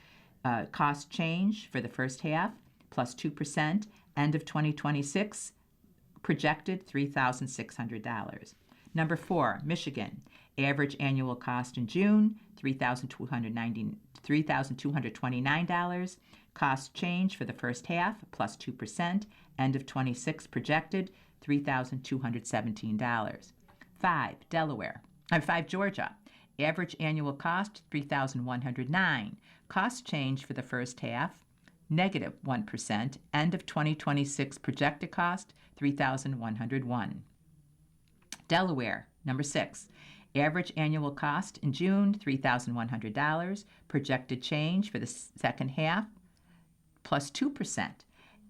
Cost change for the first half, plus 2%. End of 2026, projected $3,600. Number 4, Michigan. Average annual cost in June, $3,229. Cost change for the first half, plus 2%. End of 26, projected $3,217. 5, Georgia. Average annual cost, $3,109. Cost change for the first half, negative 1%. End of 2026 projected cost, $3,101. Delaware, number 6. Average annual cost in June, $3,100. Projected change for the second half, plus 2%.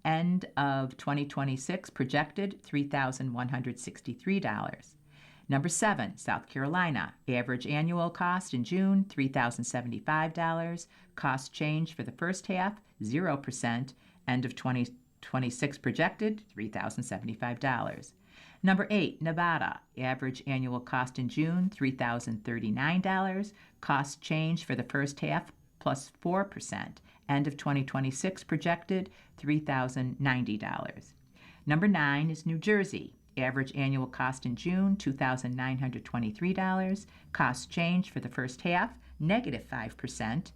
End of 2026 projected, $3,163. Number 7, South Carolina. Average annual cost in June, $3,075. Cost change for the first half, 0%. End of 2026 projected, $3,075. Number 8, Nevada. Average annual cost in June, $3,039. Cost change for the first half, plus 4%. End of 2026 projected, $3,090. Number 9 is New Jersey. Average annual cost in June, $2,923. Cost change for the first half, negative 5%.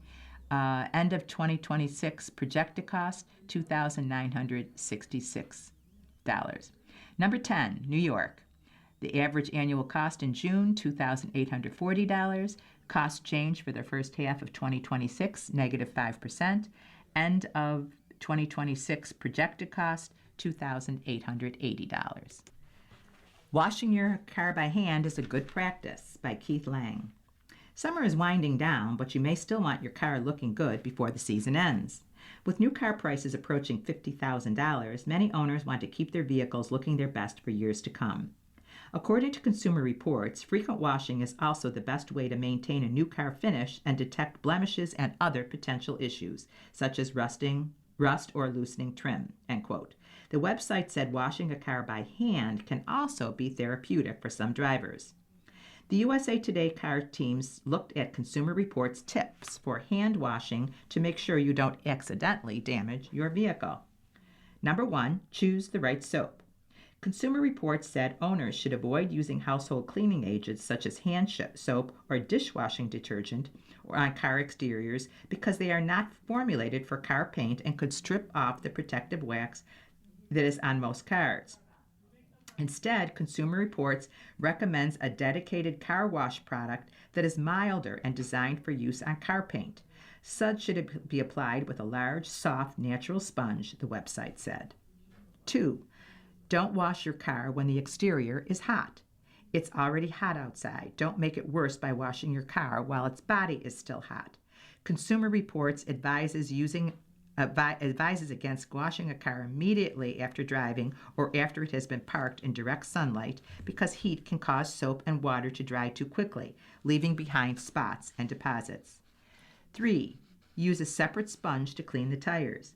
End of 2026 projected cost, $2,966. Number 10, New York. The average annual cost in June, $2,840. Cost change for the first half of 2026, negative 5%. End of 2026 projected cost, $2,880. Washing your car by hand is a good practice by Keith Lang. Summer is winding down, but you may still want your car looking good before the season ends. With new car prices approaching $50,000, many owners want to keep their vehicles looking their best for years to come. According to Consumer Reports, frequent washing is also the best way to maintain a new car finish and detect blemishes and other potential issues, such as rust or loosening trim, end quote. The website said washing a car by hand can also be therapeutic for some drivers. The USA Today car teams looked at Consumer Reports tips for hand washing to make sure you don't accidentally damage your vehicle. Number 1, choose the right soap. Consumer Reports said owners should avoid using household cleaning agents such as hand soap or dishwashing detergent or on car exteriors because they are not formulated for car paint and could strip off the protective wax that is on most cars. Instead, Consumer Reports recommends a dedicated car wash product that is milder and designed for use on car paint. Suds should be applied with a large, soft, natural sponge, the website said. 2. Don't wash your car when the exterior is hot. It's already hot outside. Don't make it worse by washing your car while its body is still hot. Consumer Reports advises against washing a car immediately after driving or after it has been parked in direct sunlight because heat can cause soap and water to dry too quickly, leaving behind spots and deposits. 3. Use a separate sponge to clean the tires.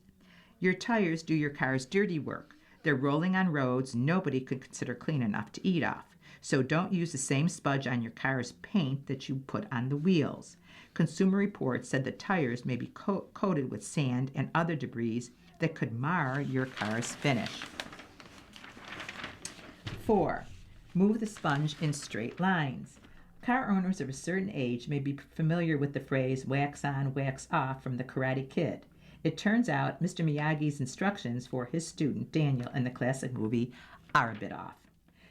Your tires do your car's dirty work. They're rolling on roads nobody could consider clean enough to eat off. So don't use the same sponge on your car's paint that you put on the wheels. Consumer Reports said the tires may be coated with sand and other debris that could mar your car's finish. 4. Move the sponge in straight lines. Car owners of a certain age may be familiar with the phrase wax on, wax off from the Karate Kid. It turns out Mr. Miyagi's instructions for his student Daniel in the classic movie are a bit off.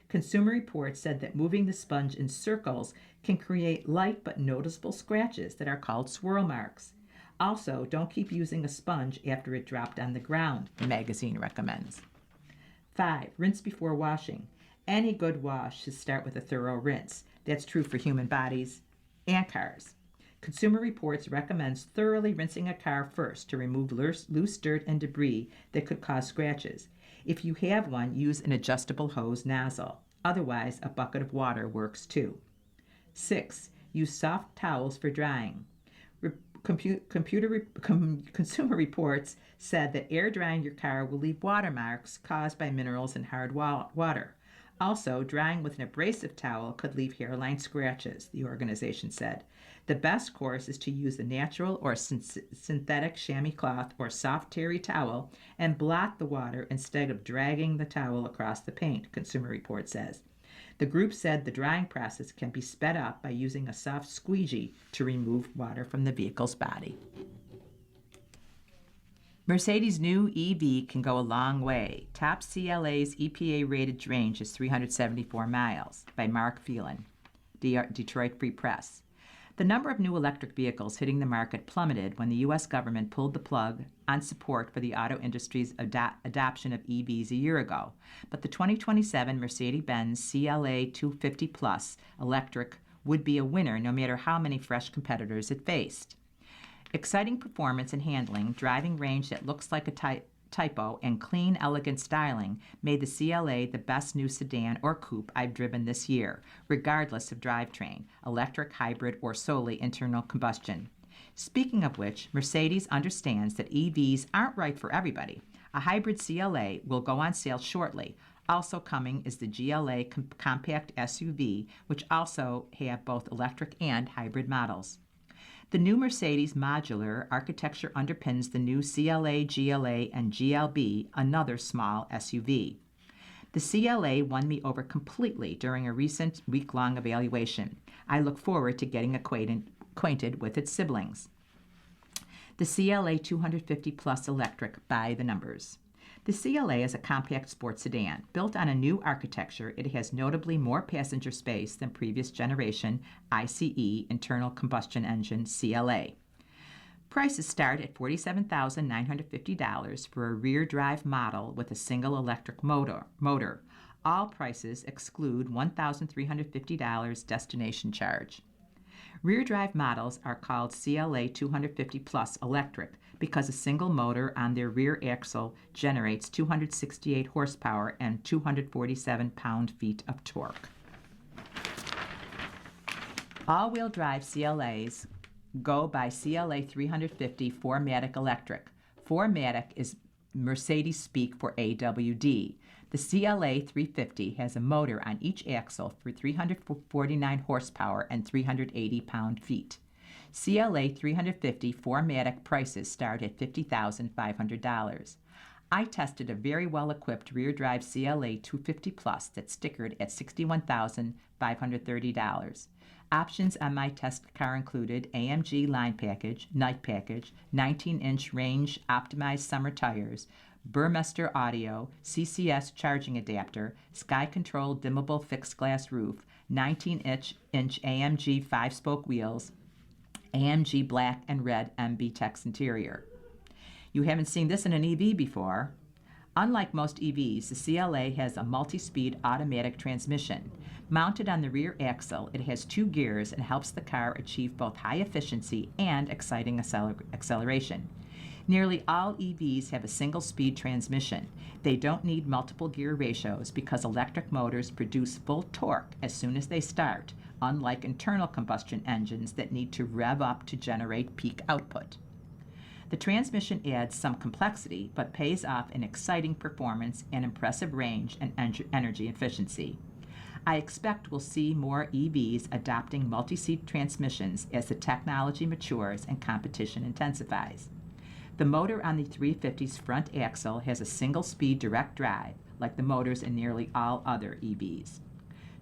Consumer Reports said that moving the sponge in circles can create light but noticeable scratches that are called swirl marks. Also, don't keep using a sponge after it dropped on the ground, the magazine recommends. 5. Rinse before washing. Any good wash should start with a thorough rinse. That's true for human bodies and cars. Consumer Reports recommends thoroughly rinsing a car first to remove loose dirt and debris that could cause scratches. If you have one, use an adjustable hose nozzle. Otherwise, a bucket of water works too. 6. Use soft towels for drying. Consumer Reports said that air drying your car will leave watermarks caused by minerals in hard water. Also, drying with an abrasive towel could leave hairline scratches, the organization said. The best course is to use a natural or synthetic chamois cloth or soft terry towel and blot the water instead of dragging the towel across the paint, Consumer Reports says. The group said the drying process can be sped up by using a soft squeegee to remove water from the vehicle's body. Mercedes' new EV can go a long way. Top CLA's EPA-rated range is 374 miles, by Mark Phelan, Detroit Free Press. The number of new electric vehicles hitting the market plummeted when the U.S. government pulled the plug on support for the auto industry's adoption of EVs a year ago. But the 2027 Mercedes-Benz CLA 250 Plus electric would be a winner no matter how many fresh competitors it faced. Exciting performance and handling, driving range that looks like a typo, and clean, elegant styling made the CLA the best new sedan or coupe I've driven this year, regardless of drivetrain, electric, hybrid, or solely internal combustion. Speaking of which, Mercedes understands that EVs aren't right for everybody. A hybrid CLA will go on sale shortly. Also coming is the GLA compact SUV, which also have both electric and hybrid models. The new Mercedes modular architecture underpins the new CLA, GLA, and GLB, another small SUV. The CLA won me over completely during a recent week-long evaluation. I look forward to getting acquainted with its siblings. The CLA 250 Plus Electric by the numbers. The CLA is a compact sports sedan. Built on a new architecture, it has notably more passenger space than previous generation ICE internal combustion engine CLA. Prices start at $47,950 for a rear drive model with a single electric motor. All prices exclude $1,350 destination charge. Rear drive models are called CLA 250 Plus Electric because a single motor on their rear axle generates 268 horsepower and 247 pound-feet of torque. All-wheel drive CLAs go by CLA 350 4MATIC Electric. 4MATIC is Mercedes speak for AWD. The CLA 350 has a motor on each axle for 349 horsepower and 380 pound-feet. CLA 350 4MATIC prices start at $50,500. I tested a very well-equipped rear-drive CLA 250 Plus that's stickered at $61,530. Options on my test car included AMG line package, night package, 19-inch range optimized summer tires, Burmester audio, CCS charging adapter, Sky Control dimmable fixed glass roof, 19-inch AMG 5-spoke wheels, AMG black and red MB Tex interior. You haven't seen this in an EV before. Unlike most EVs, the CLA has a multi-speed automatic transmission. Mounted on the rear axle, it has 2 gears and helps the car achieve both high efficiency and exciting acceleration. Nearly all EVs have a single-speed transmission. They don't need multiple gear ratios because electric motors produce full torque as soon as they start, unlike internal combustion engines that need to rev up to generate peak output. The transmission adds some complexity, but pays off in exciting performance and impressive range and energy efficiency. I expect we'll see more EVs adopting multi-seat transmissions as the technology matures and competition intensifies. The motor on the 350's front axle has a single-speed direct drive, like the motors in nearly all other EVs.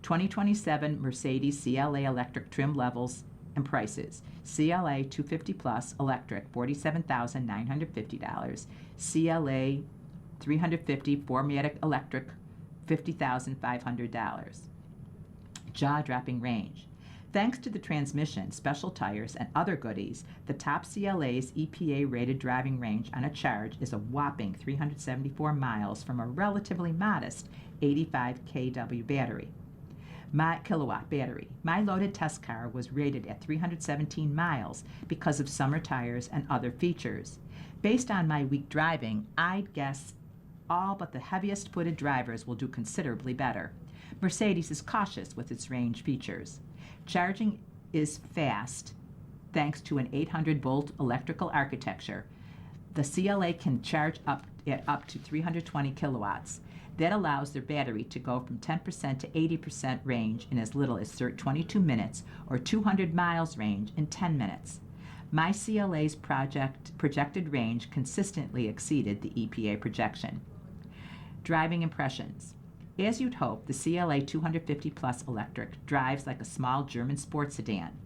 2027 Mercedes CLA electric trim levels and prices. CLA 250 Plus electric, $47,950. CLA 350 4MATIC electric, $50,500. Jaw-dropping range. Thanks to the transmission, special tires, and other goodies, the top CLA's EPA-rated driving range on a charge is a whopping 374 miles from a relatively modest 85 kW battery. Kilowatt battery. My loaded test car was rated at 317 miles because of summer tires and other features. Based on my week driving, I'd guess all but the heaviest footed drivers will do considerably better. Mercedes is cautious with its range features. Charging is fast thanks to an 800-volt electrical architecture. The CLA can charge up to 320 kilowatts. That allows their battery to go from 10% to 80% range in as little as 22 minutes or 200 miles range in 10 minutes. My CLA's projected range consistently exceeded the EPA projection. Driving impressions. As you'd hope, the CLA 250 Plus electric drives like a small German sports sedan.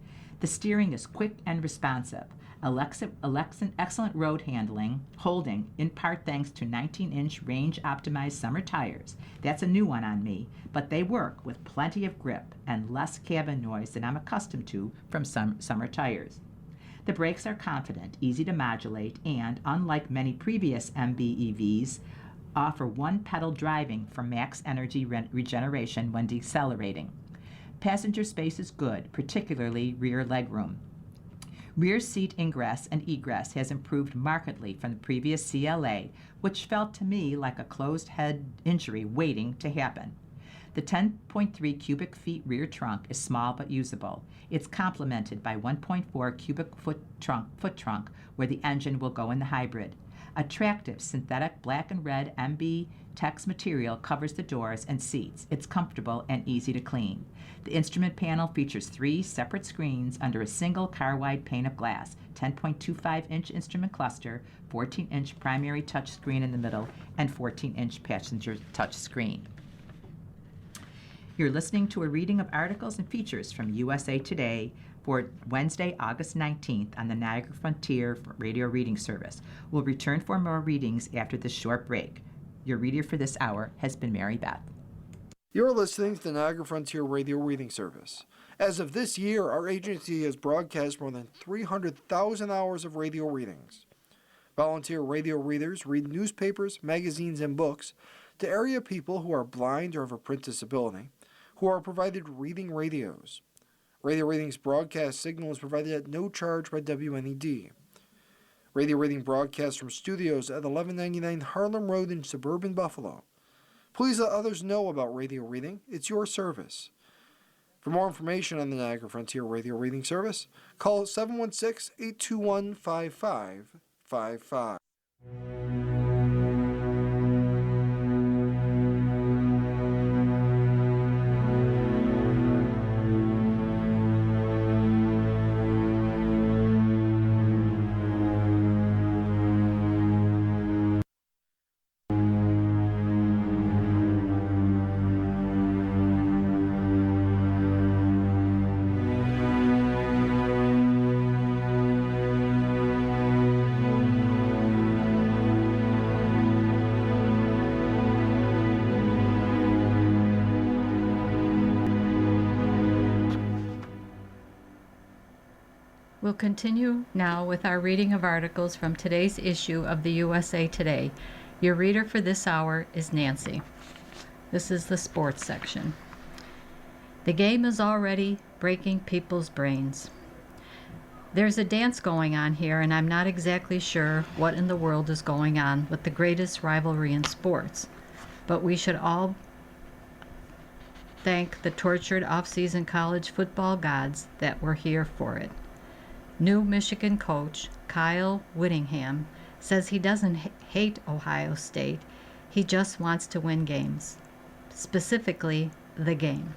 The steering is quick and responsive. Excellent road holding, in part thanks to 19-inch range-optimized summer tires. That's a new one on me, but they work with plenty of grip and less cabin noise than I'm accustomed to from some summer tires. The brakes are confident, easy to modulate, and, unlike many previous MB-EVs, offer one-pedal driving for max energy regeneration when decelerating. Passenger space is good, particularly rear legroom. Rear seat ingress and egress has improved markedly from the previous CLA, which felt to me like a closed head injury waiting to happen. The 10.3 cubic feet rear trunk is small but usable. It's complemented by 1.4 cubic foot trunk where the engine will go in the hybrid. Attractive synthetic black and red MB Tex material covers the doors and seats. It's comfortable and easy to clean. The instrument panel features 3 separate screens under a single car-wide pane of glass, 10.25-inch instrument cluster, 14-inch primary touch screen in the middle, and 14-inch passenger touch screen. You're listening to a reading of articles and features from USA Today for Wednesday, August 19th on the Niagara Frontier Radio Reading Service. We'll return for more readings after this short break. Your reader for this hour has been Mary Beth. You're listening to the Niagara Frontier Radio Reading Service. As of this year, our agency has broadcast more than 300,000 hours of radio readings. Volunteer radio readers read newspapers, magazines, and books to area people who are blind or have a print disability, who are provided reading radios. Radio Reading's broadcast signal is provided at no charge by WNED. Radio Reading broadcasts from studios at 1199 Harlem Road in suburban Buffalo. Please let others know about Radio Reading. It's your service. For more information on the Niagara Frontier Radio Reading Service, call 716-821-5555. We'll continue now with our reading of articles from today's issue of the USA Today. Your reader for this hour is Nancy. This is the sports section. The game is already breaking people's brains. There's a dance going on here, and I'm not exactly sure what in the world is going on with the greatest rivalry in sports. But we should all thank the tortured off-season college football gods that were here for it. New Michigan coach Kyle Whittingham says he doesn't hate Ohio State, he just wants to win games, specifically the game.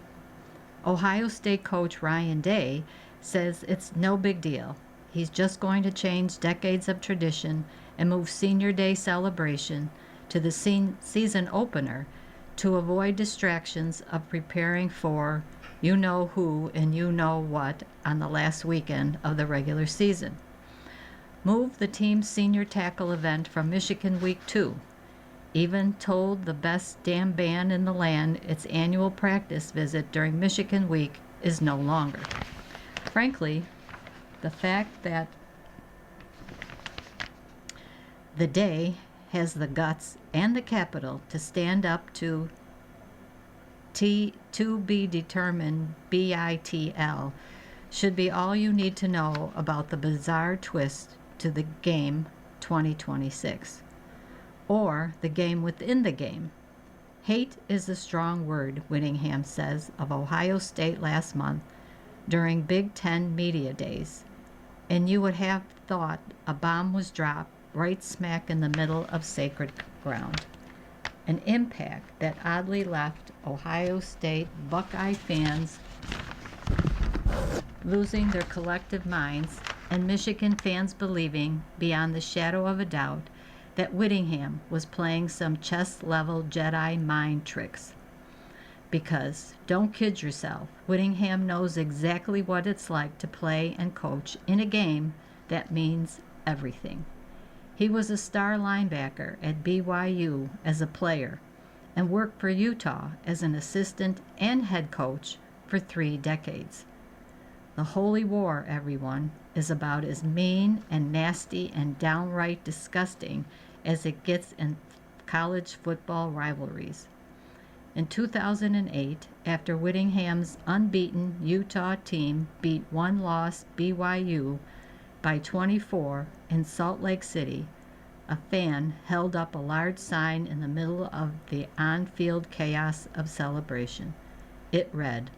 Ohio State coach Ryan Day says it's no big deal. He's just going to change decades of tradition and move Senior Day celebration to the season opener to avoid distractions of preparing for you know who and you know what on the last weekend of the regular season. Move the team's senior tackle event from Michigan Week 2. Even told the best damn band in the land its annual practice visit during Michigan Week is no longer. Frankly, the fact that the day has the guts and the capital to stand up to be determined BITL should be all you need to know about the bizarre twist to the game 2026, or the game within the game. Hate is a strong word, Whittingham says of Ohio State last month during Big Ten Media Days, and you would have thought a bomb was dropped right smack in the middle of sacred ground. An impact that oddly left Ohio State Buckeye fans losing their collective minds and Michigan fans believing, beyond the shadow of a doubt, that Whittingham was playing some chess-level Jedi mind tricks. Because, don't kid yourself, Whittingham knows exactly what it's like to play and coach in a game that means everything. He was a star linebacker at BYU as a player and worked for Utah as an assistant and head coach for 3 decades. The Holy War, everyone, is about as mean and nasty and downright disgusting as it gets in college football rivalries. In 2008, after Whittingham's unbeaten Utah team beat one-loss BYU by 24 in Salt Lake City, a fan held up a large sign in the middle of the on-field chaos of celebration. It read,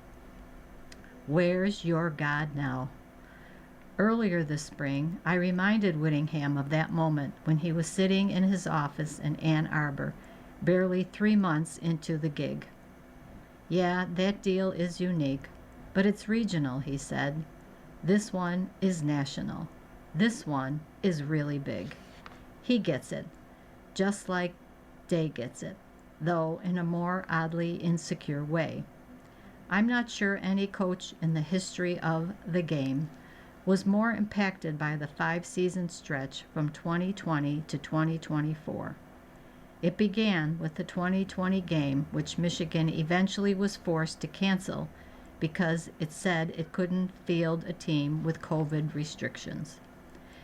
"Where's your God now?" Earlier this spring, I reminded Whittingham of that moment when he was sitting in his office in Ann Arbor, barely 3 months into the gig. "Yeah, that deal is unique, but it's regional," he said. "This one is national. This one is really big." He gets it, just like Day gets it, though in a more oddly insecure way. I'm not sure any coach in the history of the game was more impacted by the 5-season stretch from 2020 to 2024. It began with the 2020 game, which Michigan eventually was forced to cancel because it said it couldn't field a team with COVID restrictions.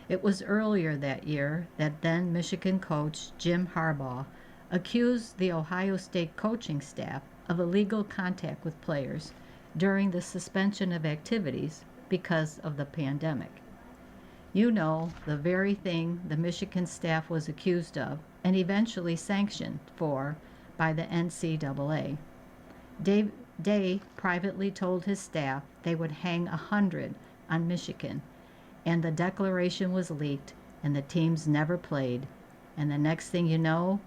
It was earlier that year that then Michigan coach Jim Harbaugh accused the Ohio State coaching staff of illegal contact with players during the suspension of activities because of the pandemic. You know, the very thing the Michigan staff was accused of and eventually sanctioned for by the NCAA. Day privately told his staff they would hang 100 on Michigan, and the declaration was leaked and the teams never played, and the next thing you know,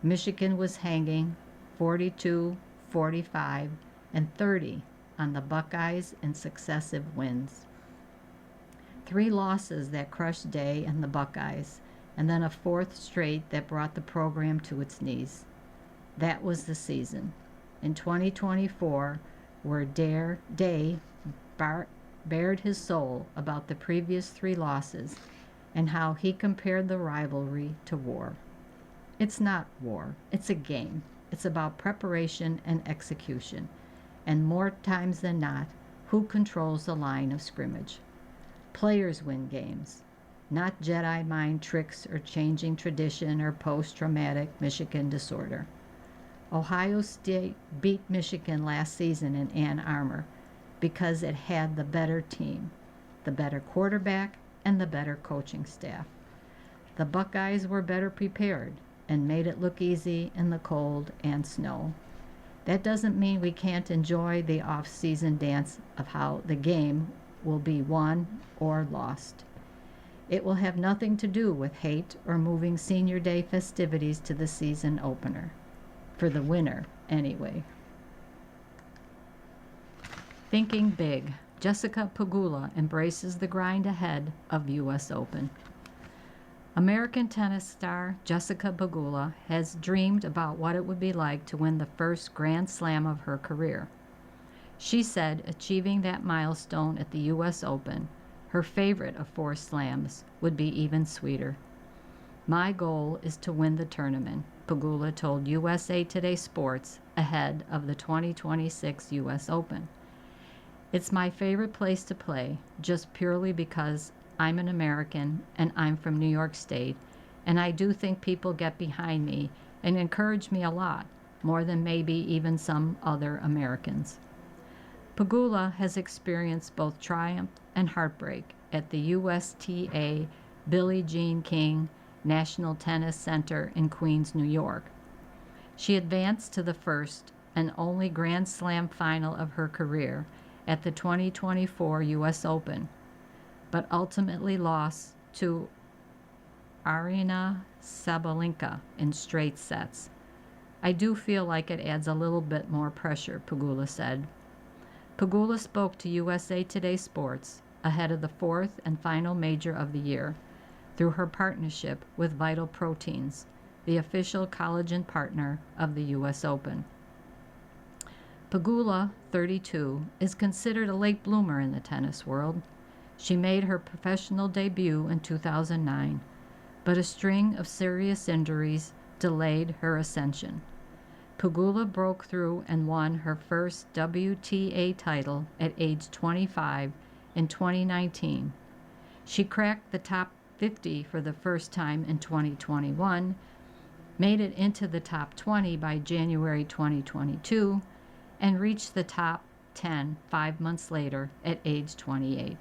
Michigan was hanging 42, 45, and 30 on the Buckeyes in successive wins. 3 losses that crushed Day and the Buckeyes, and then a 4th straight that brought the program to its knees. That was the season. In 2024, where Day bared his soul about the previous 3 losses and how he compared the rivalry to war. It's not war, it's a game. It's about preparation and execution, and more times than not, who controls the line of scrimmage. Players win games, not Jedi mind tricks or changing tradition or post-traumatic Michigan disorder. Ohio State beat Michigan last season in Ann Arbor because it had the better team, the better quarterback, and the better coaching staff. The Buckeyes were better prepared and made it look easy in the cold and snow. That doesn't mean we can't enjoy the off-season dance of how the game will be won or lost. It will have nothing to do with hate or moving Senior Day festivities to the season opener. For the winner, anyway. Thinking big, Jessica Pegula embraces the grind ahead of U.S. Open. American tennis star Jessica Pegula has dreamed about what it would be like to win the first Grand Slam of her career. She said achieving that milestone at the U.S. Open, her favorite of 4 slams, would be even sweeter. My goal is to win the tournament, Pegula told USA Today Sports ahead of the 2026 U.S. Open. It's my favorite place to play, just purely because I'm an American and I'm from New York State, and I do think people get behind me and encourage me a lot, more than maybe even some other Americans. Pegula has experienced both triumph and heartbreak at the USTA Billie Jean King National Tennis Center in Queens, New York. She advanced to the first and only Grand Slam final of her career at the 2024 U.S. Open, but ultimately lost to Aryna Sabalenka in straight sets. I do feel like it adds a little bit more pressure, Pegula said. Pegula spoke to USA Today Sports ahead of the 4th and final major of the year through her partnership with Vital Proteins, the official collagen partner of the U.S. Open. Pegula, 32, is considered a late bloomer in the tennis world. She made her professional debut in 2009, but a string of serious injuries delayed her ascension. Pegula broke through and won her first WTA title at age 25 in 2019. She cracked the top 50 for the first time in 2021, made it into the top 20 by January 2022, and reached the top 10 5 months later at age 28.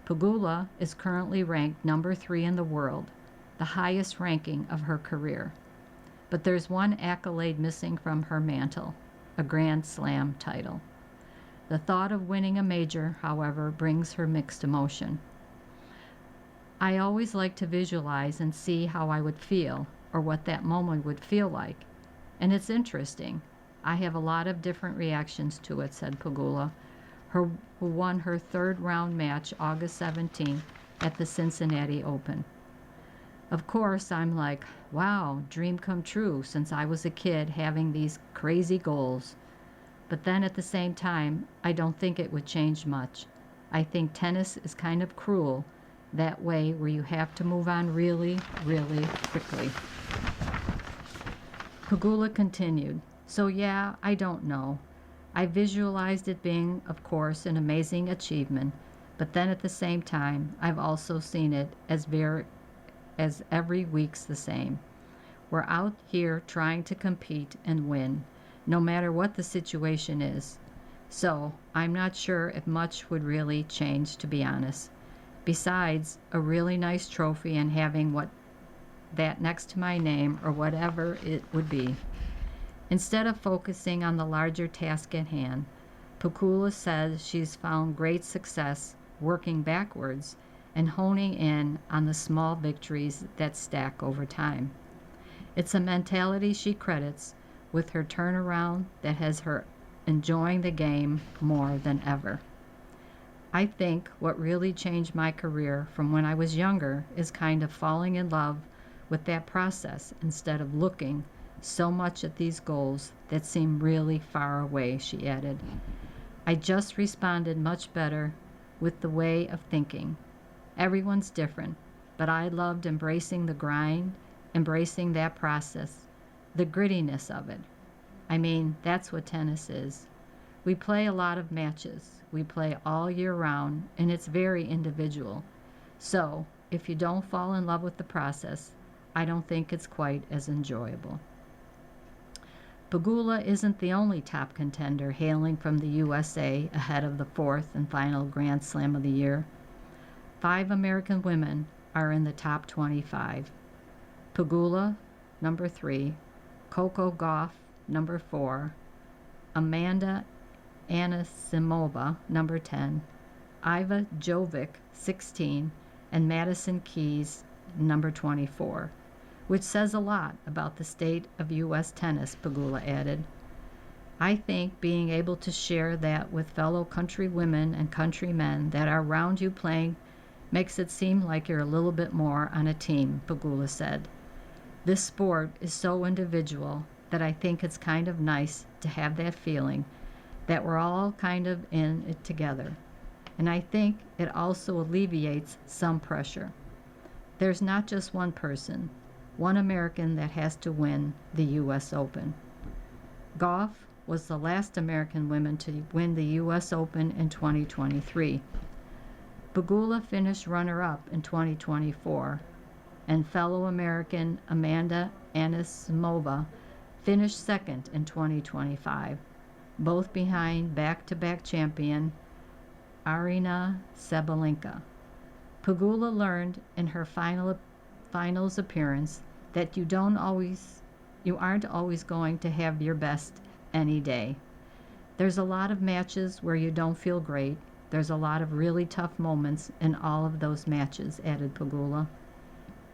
Pegula is currently ranked number 3 in the world, the highest ranking of her career. But there's one accolade missing from her mantle, a Grand Slam title. The thought of winning a major, however, brings her mixed emotion. I always like to visualize and see how I would feel or what that moment would feel like. And it's interesting. I have a lot of different reactions to it, said Pegula, who won her 3rd round match August 17th at the Cincinnati Open. Of course, I'm like, wow, dream come true since I was a kid having these crazy goals. But then at the same time, I don't think it would change much. I think tennis is kind of cruel that way where you have to move on really, really quickly. Pegula continued, so yeah, I don't know. I visualized it being, of course, an amazing achievement, but then at the same time, I've also seen it as every week's the same. We're out here trying to compete and win, no matter what the situation is. So I'm not sure if much would really change, to be honest. Besides a really nice trophy and having that next to my name or whatever it would be. Instead of focusing on the larger task at hand, Pegula says she's found great success working backwards and honing in on the small victories that stack over time. It's a mentality she credits with her turnaround that has her enjoying the game more than ever. I think what really changed my career from when I was younger is kind of falling in love with that process instead of looking so much at these goals that seem really far away, she added. I just responded much better with the way of thinking. Everyone's different, but I loved embracing the grind, embracing that process, the grittiness of it. I mean, that's what tennis is. We play a lot of matches. We play all year round, and it's very individual. So, if you don't fall in love with the process, I don't think it's quite as enjoyable. Pegula isn't the only top contender hailing from the USA ahead of the fourth and final Grand Slam of the year. 5 American women are in the top 25. Pegula, number 3, Coco Gauff, number 4, Amanda Anisimova, number 10, Iva Jovic, 16, and Madison Keys, number 24, which says a lot about the state of U.S. tennis, Pegula added. I think being able to share that with fellow countrywomen and countrymen that are around you playing makes it seem like you're a little bit more on a team, Pegula said. This sport is so individual that I think it's kind of nice to have that feeling that we're all kind of in it together. And I think it also alleviates some pressure. There's not just one person, one American that has to win the U.S. Open. Gauff was the last American woman to win the U.S. Open in 2023. Pegula finished runner-up in 2024, and fellow American Amanda Anisimova finished second in 2025, both behind back-to-back champion Aryna Sabalenka. Pegula learned in her finals appearance that you aren't always going to have your best any day. There's a lot of matches where you don't feel great. There's a lot of really tough moments in all of those matches, added Pegula.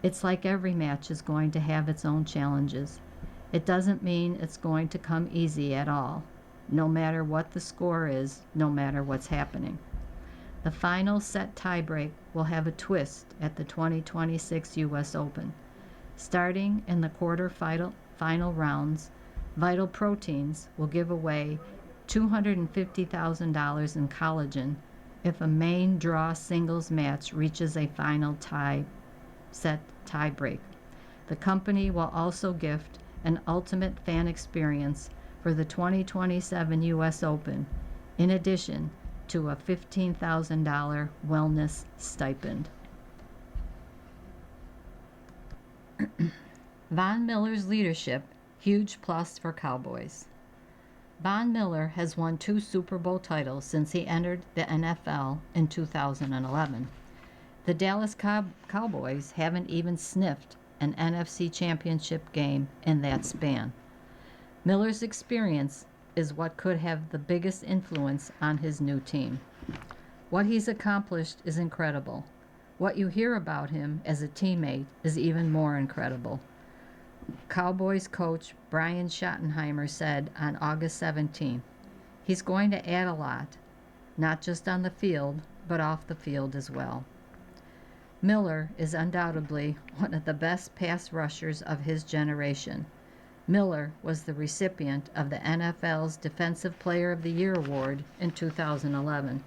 It's like every match is going to have its own challenges. It doesn't mean it's going to come easy at all, no matter what the score is, no matter what's happening. The final set tiebreak will have a twist at the 2026 U.S. Open. Starting in the final rounds, Vital Proteins will give away $250,000 in collagen if a main draw singles match reaches a final set tiebreak. The company will also gift an ultimate fan experience for the 2027 U.S. Open, in addition to a $15,000 wellness stipend. Von Miller's leadership, huge plus for Cowboys. Von Miller has won 2 Super Bowl titles since he entered the NFL in 2011. The Dallas Cowboys haven't even sniffed an NFC championship game in that span. Miller's experience is what could have the biggest influence on his new team. What he's accomplished is incredible. What you hear about him as a teammate is even more incredible. Cowboys coach Brian Schottenheimer said on August 17th, he's going to add a lot, not just on the field, but off the field as well. Miller is undoubtedly one of the best pass rushers of his generation. Miller was the recipient of the NFL's Defensive Player of the Year award in 2011.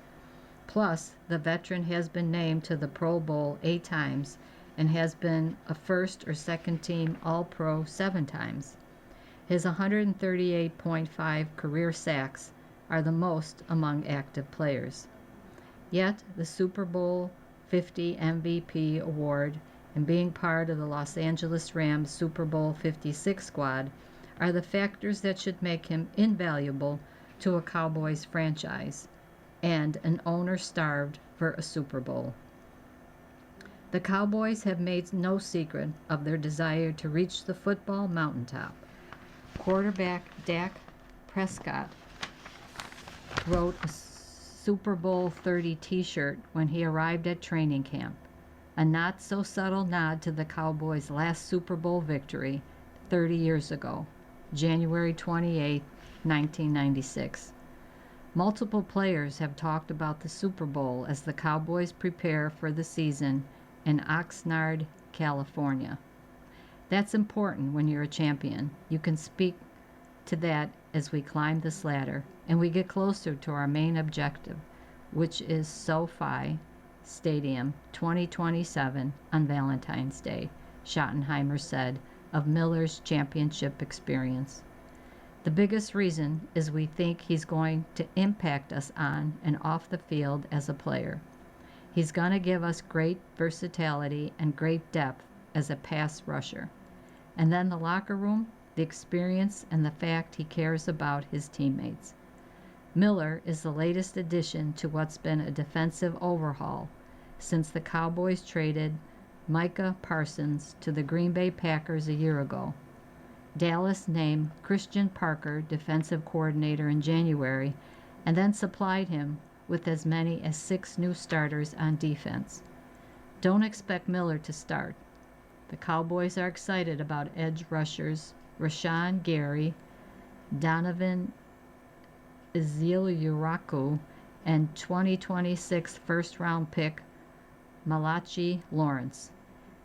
Plus, the veteran has been named to the Pro Bowl 8 times and has been a first or second team All-Pro 7 times. His 138.5 career sacks are the most among active players. Yet, the Super Bowl 50 MVP award and being part of the Los Angeles Rams Super Bowl 56 squad are the factors that should make him invaluable to a Cowboys franchise and an owner starved for a Super Bowl. The Cowboys have made no secret of their desire to reach the football mountaintop. Quarterback Dak Prescott wrote a Super Bowl 30 t-shirt when he arrived at training camp, a not-so-subtle nod to the Cowboys' last Super Bowl victory 30 years ago, January 28, 1996. Multiple players have talked about the Super Bowl as the Cowboys prepare for the season in Oxnard, California. That's important when you're a champion. You can speak to that as we climb this ladder and we get closer to our main objective, which is SoFi Stadium 2027 on Valentine's Day, Schottenheimer said of Miller's championship experience. The biggest reason is we think he's going to impact us on and off the field as a player. He's going to give us great versatility and great depth as a pass rusher. And then the locker room, the experience, and the fact he cares about his teammates. Miller is the latest addition to what's been a defensive overhaul since the Cowboys traded Micah Parsons to the Green Bay Packers a year ago. Dallas named Christian Parker defensive coordinator in January and then supplied him with as many as 6 new starters on defense. Don't expect Miller to start. The Cowboys are excited about edge rushers Rashawn Gary, Donovan Ezeliuraku, and 2026 first-round pick Malachi Lawrence.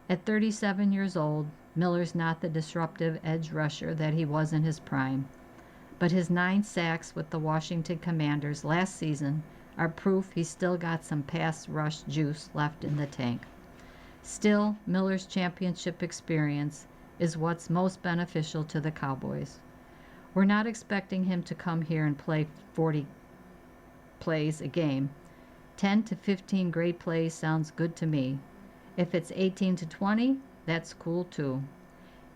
At 37 years old, Miller's not the disruptive edge rusher that he was in his prime, but his 9 sacks with the Washington Commanders last season are proof he's still got some pass rush juice left in the tank. Still, Miller's championship experience is what's most beneficial to the Cowboys. We're not expecting him to come here and play 40 plays a game. 10 to 15 great plays sounds good to me. If it's 18 to 20, that's cool too.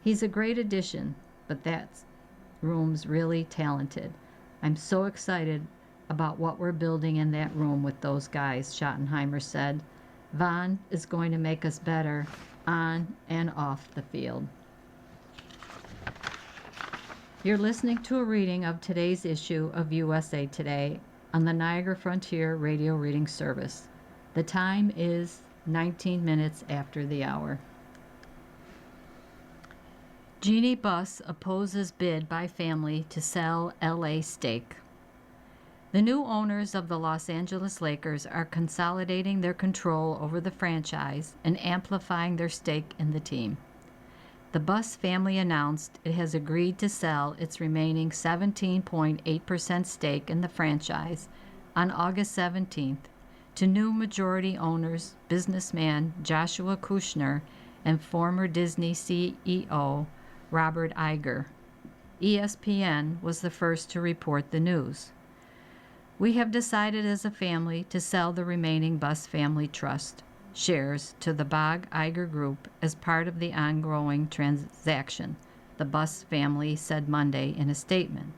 He's a great addition, but that room's really talented. I'm so excited about what we're building in that room with those guys, Schottenheimer said. Von is going to make us better on and off the field. You're listening to a reading of today's issue of USA Today on the Niagara Frontier Radio Reading Service. The time is 19 minutes after the hour. Jeannie Buss opposes bid by family to sell LA stake. The new owners of the Los Angeles Lakers are consolidating their control over the franchise and amplifying their stake in the team. The Buss family announced it has agreed to sell its remaining 17.8% stake in the franchise on August 17th to new majority owners, businessman Joshua Kushner and former Disney CEO Robert Iger. ESPN was the first to report the news. We have decided as a family to sell the remaining Buss Family Trust shares to the Bob Iger Group as part of the ongoing transaction, the Buss family said Monday in a statement.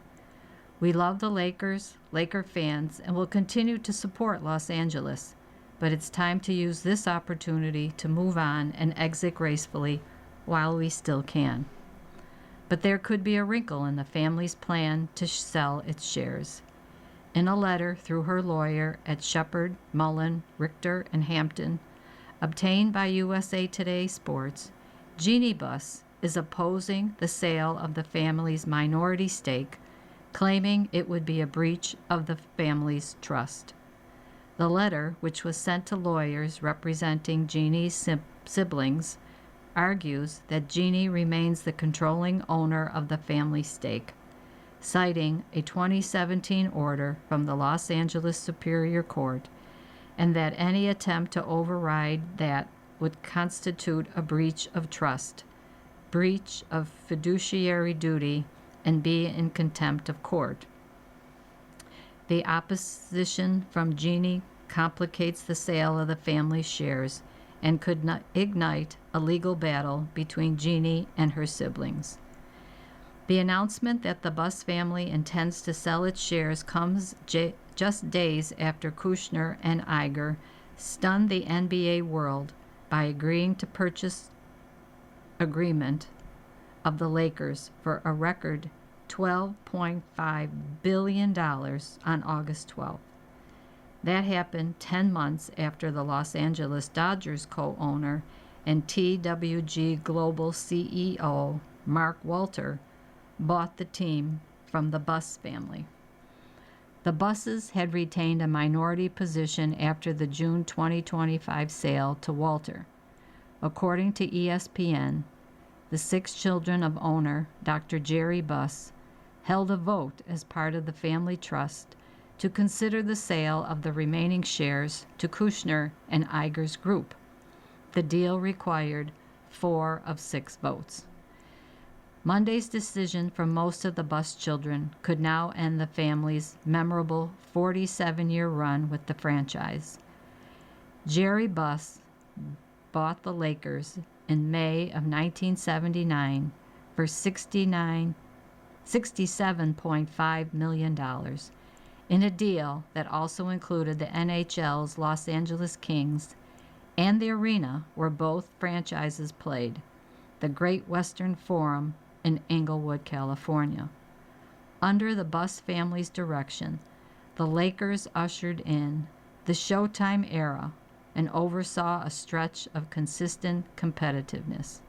We love the Lakers, Laker fans, and will continue to support Los Angeles, but it's time to use this opportunity to move on and exit gracefully while we still can. But there could be a wrinkle in the family's plan to sell its shares. In a letter through her lawyer at Shepard, Mullen, Richter, and Hampton, obtained by USA Today Sports, Jeannie Buss is opposing the sale of the family's minority stake, claiming it would be a breach of the family's trust. The letter, which was sent to lawyers representing Jeannie's siblings, argues that Jeannie remains the controlling owner of the family stake, citing a 2017 order from the Los Angeles Superior Court, and that any attempt to override that would constitute a breach of trust, breach of fiduciary duty, and be in contempt of court. The opposition from Jeannie complicates the sale of the family's shares and could not ignite a legal battle between Jeannie and her siblings. The announcement that the Buss family intends to sell its shares comes just days after Kushner and Iger stunned the NBA world by agreeing to purchase agreement of the Lakers for a record $12.5 billion on August 12th. That happened 10 months after the Los Angeles Dodgers co-owner and TWG Global CEO Mark Walter bought the team from the Buss family. The Busses had retained a minority position after the June 2025 sale to Walter. According to ESPN, the 6 children of owner Dr. Jerry Buss held a vote as part of the family trust to consider the sale of the remaining shares to Kushner and Iger's group. The deal required 4 of 6 votes. Monday's decision for most of the Buss children could now end the family's memorable 47-year run with the franchise. Jerry Buss bought the Lakers in May of 1979 for $67.5 million in a deal that also included the NHL's Los Angeles Kings and the arena where both franchises played, the Great Western Forum in Inglewood, California. Under the Buss family's direction, the Lakers ushered in the Showtime era and oversaw a stretch of consistent competitiveness.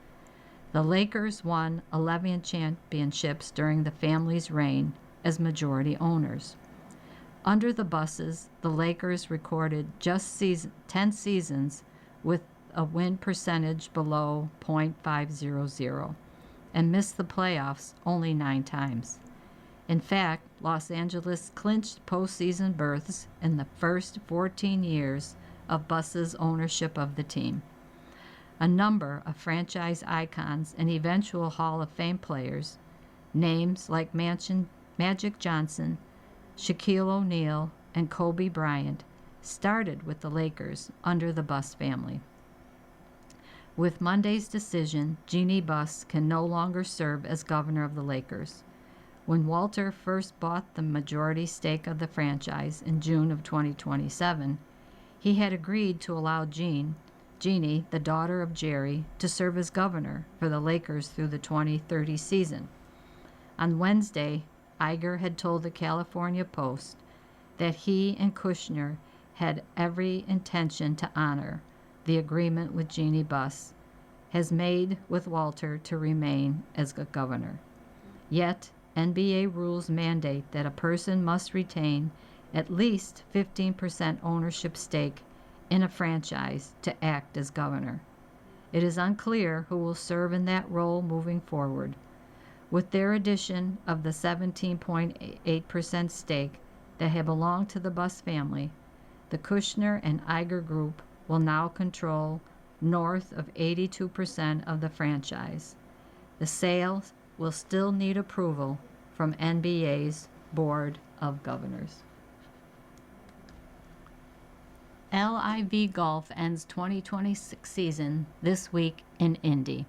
The Lakers won 11 championships during the family's reign as majority owners. Under the Busses, the Lakers recorded just 10 seasons with a win percentage below .500 and missed the playoffs only 9 times. In fact, Los Angeles clinched postseason berths in the first 14 years of Buss's ownership of the team. A number of franchise icons and eventual Hall of Fame players, names like Magic Johnson, Shaquille O'Neal, and Kobe Bryant, started with the Lakers under the Buss family. With Monday's decision, Jeanie Buss can no longer serve as governor of the Lakers. When Walter first bought the majority stake of the franchise in June of 2027, he had agreed to allow Jeanie, the daughter of Jerry, to serve as governor for the Lakers through the 2030 season. On Wednesday, Iger had told the California Post that he and Kushner had every intention to honor the agreement with Jeanie Buss has made with Walter to remain as governor. Yet, NBA rules mandate that a person must retain at least 15% ownership stake in a franchise to act as governor. It is unclear who will serve in that role moving forward. With their addition of the 17.8% stake that had belonged to the Buss family, the Kushner and Iger group will now control north of 82% of the franchise. The sale will still need approval from NBA's Board of Governors. LIV Golf ends 2026 season this week in Indy.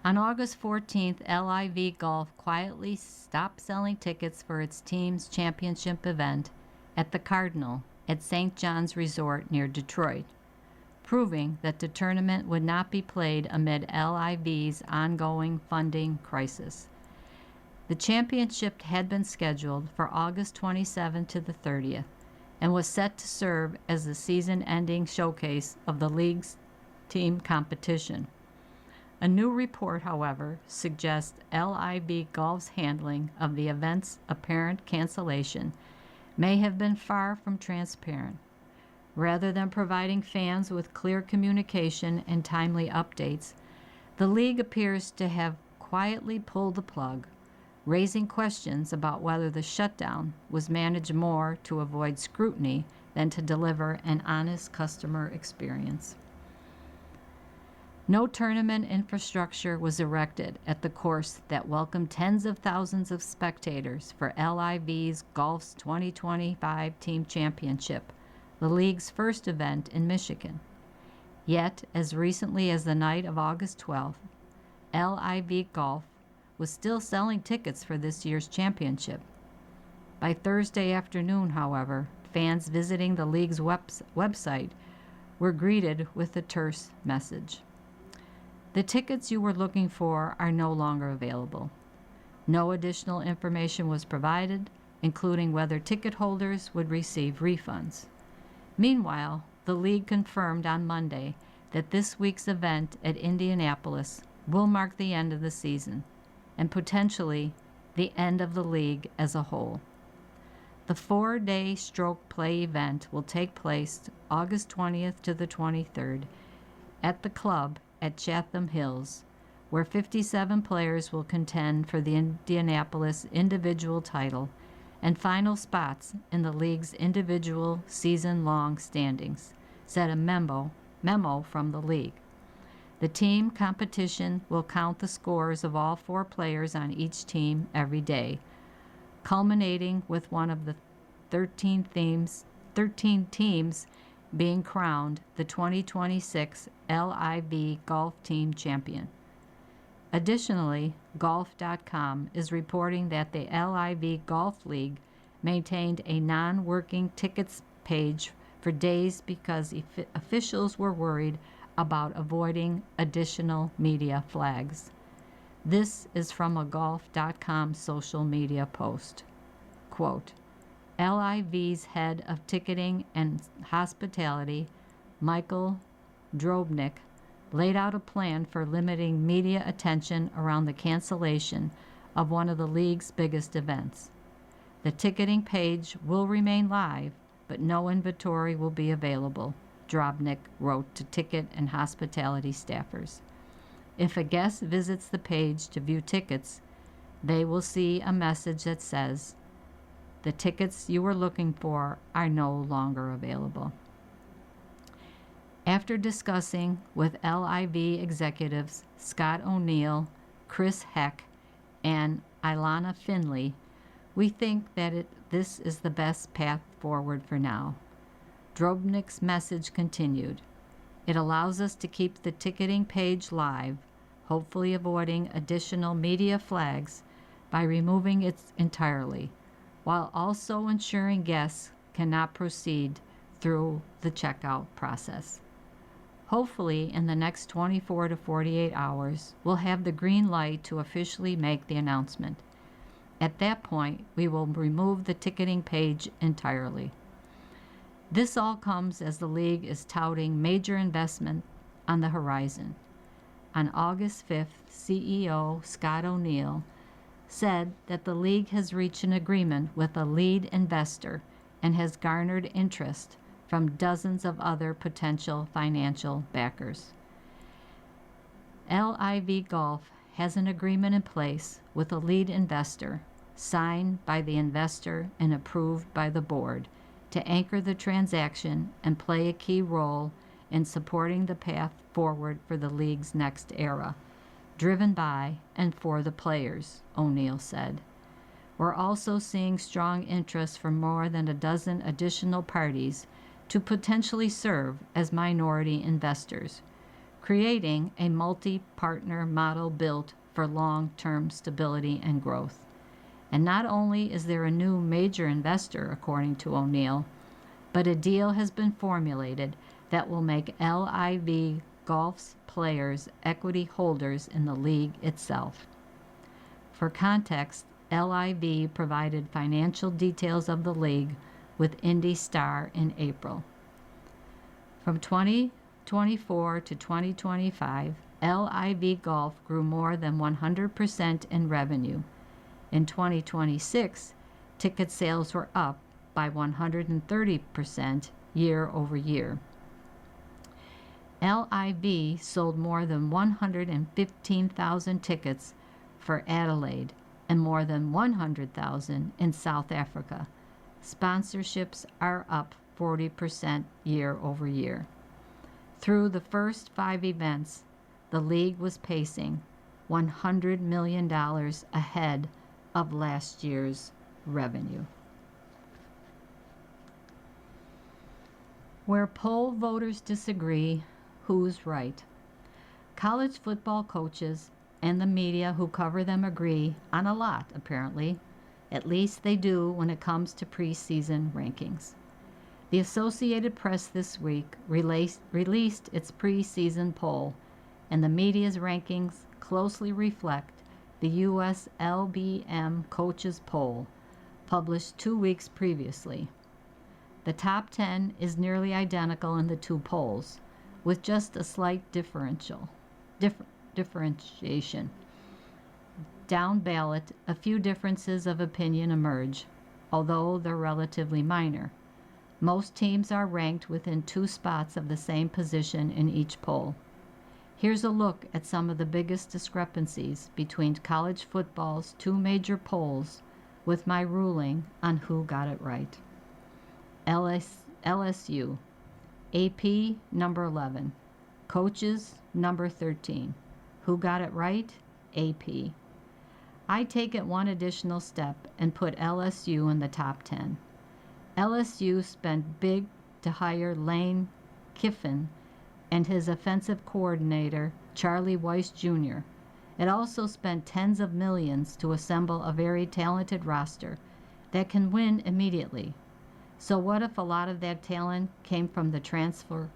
On August 14th, LIV Golf quietly stopped selling tickets for its team's championship event at the Cardinal at St. John's Resort near Detroit, proving that the tournament would not be played amid LIV's ongoing funding crisis. The championship had been scheduled for August 27th to the 30th and was set to serve as the season-ending showcase of the league's team competition. A new report, however, suggests LIV Golf's handling of the event's apparent cancellation may have been far from transparent. Rather than providing fans with clear communication and timely updates, the league appears to have quietly pulled the plug, raising questions about whether the shutdown was managed more to avoid scrutiny than to deliver an honest customer experience. No tournament infrastructure was erected at the course that welcomed tens of thousands of spectators for LIV's Golf's 2025 Team Championship, the league's first event in Michigan. Yet, as recently as the night of August 12th, LIV Golf was still selling tickets for this year's championship. By Thursday afternoon, however, fans visiting the league's website were greeted with a terse message. The tickets you were looking for are no longer available. No additional information was provided, including whether ticket holders would receive refunds. Meanwhile, the league confirmed on Monday that this week's event at Indianapolis will mark the end of the season and potentially the end of the league as a whole. The 4-day stroke play event will take place August 20th to the 23rd at the club at Chatham Hills, where 57 players will contend for the Indianapolis individual title and final spots in the league's individual season-long standings, said a memo from the league. The team competition will count the scores of all 4 players on each team every day, culminating with one of the 13 teams being crowned the 2026 LIV Golf Team Champion. Additionally, Golf.com is reporting that the LIV Golf League maintained a non-working tickets page for days because officials were worried about avoiding additional media flags. This is from a Golf.com social media post. Quote, LIV's head of ticketing and hospitality, Michael Drobnik, laid out a plan for limiting media attention around the cancellation of one of the league's biggest events. The ticketing page will remain live, but no inventory will be available, Drobnik wrote to ticket and hospitality staffers. If a guest visits the page to view tickets, they will see a message that says, the tickets you were looking for are no longer available. After discussing with LIV executives Scott O'Neill, Chris Heck, and Ilana Finley, we think that this is the best path forward for now. Drobnik's message continued. It allows us to keep the ticketing page live, hopefully avoiding additional media flags by removing it entirely, while also ensuring guests cannot proceed through the checkout process. Hopefully, in the next 24 to 48 hours, we'll have the green light to officially make the announcement. At that point, we will remove the ticketing page entirely. This all comes as the league is touting major investment on the horizon. On August 5th, CEO Scott O'Neill said that the league has reached an agreement with a lead investor and has garnered interest from dozens of other potential financial backers. LIV Golf has an agreement in place with a lead investor, signed by the investor and approved by the board, to anchor the transaction and play a key role in supporting the path forward for the league's next era, driven by and for the players, O'Neill said. We're also seeing strong interest from more than a dozen additional parties to potentially serve as minority investors, creating a multi-partner model built for long-term stability and growth. And not only is there a new major investor, according to O'Neill, but a deal has been formulated that will make LIV Golf's players equity holders in the league itself. For context, LIV provided financial details of the league with Indy Star in April. From 2024 to 2025, LIV Golf grew more than 100% in revenue. In 2026, ticket sales were up by 130% year over year. LIV sold more than 115,000 tickets for Adelaide and more than 100,000 in South Africa. Sponsorships are up 40% year over year. Through the first 5 events, the league was pacing $100 million ahead of last year's revenue. Where poll voters disagree, who's right? College football coaches and the media who cover them agree on a lot, apparently. At least they do when it comes to preseason rankings. The Associated Press this week released its preseason poll, and the media's rankings closely reflect the U.S. LBM Coaches Poll, published 2 weeks previously. The top 10 is nearly identical in the 2 polls, with just a slight differentiation. Down ballot, a few differences of opinion emerge, although they're relatively minor. Most teams are ranked within 2 spots of the same position in each poll. Here's a look at some of the biggest discrepancies between college football's 2 major polls with my ruling on who got it right. LSU, AP number 11, Coaches, number 13. Who got it right? AP. I take it one additional step and put LSU in the top 10. LSU spent big to hire Lane Kiffin and his offensive coordinator, Charlie Weiss Jr. It also spent tens of millions to assemble a very talented roster that can win immediately. So what if a lot of that talent came from the transfer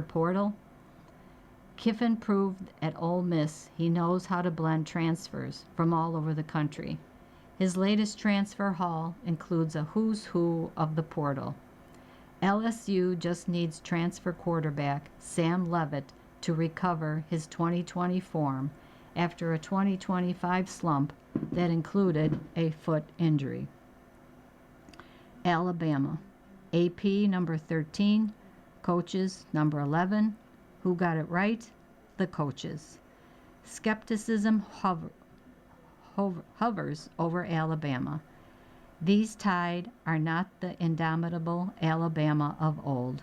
portal? Kiffin proved at Ole Miss he knows how to blend transfers from all over the country. His latest transfer haul includes a who's who of the portal. LSU just needs transfer quarterback Sam Leavitt to recover his 2020 form after a 2025 slump that included a foot injury. Alabama. AP number 13, coaches number 11. Who got it right? The coaches. Skepticism hovers over Alabama. These Tide are not the indomitable Alabama of old,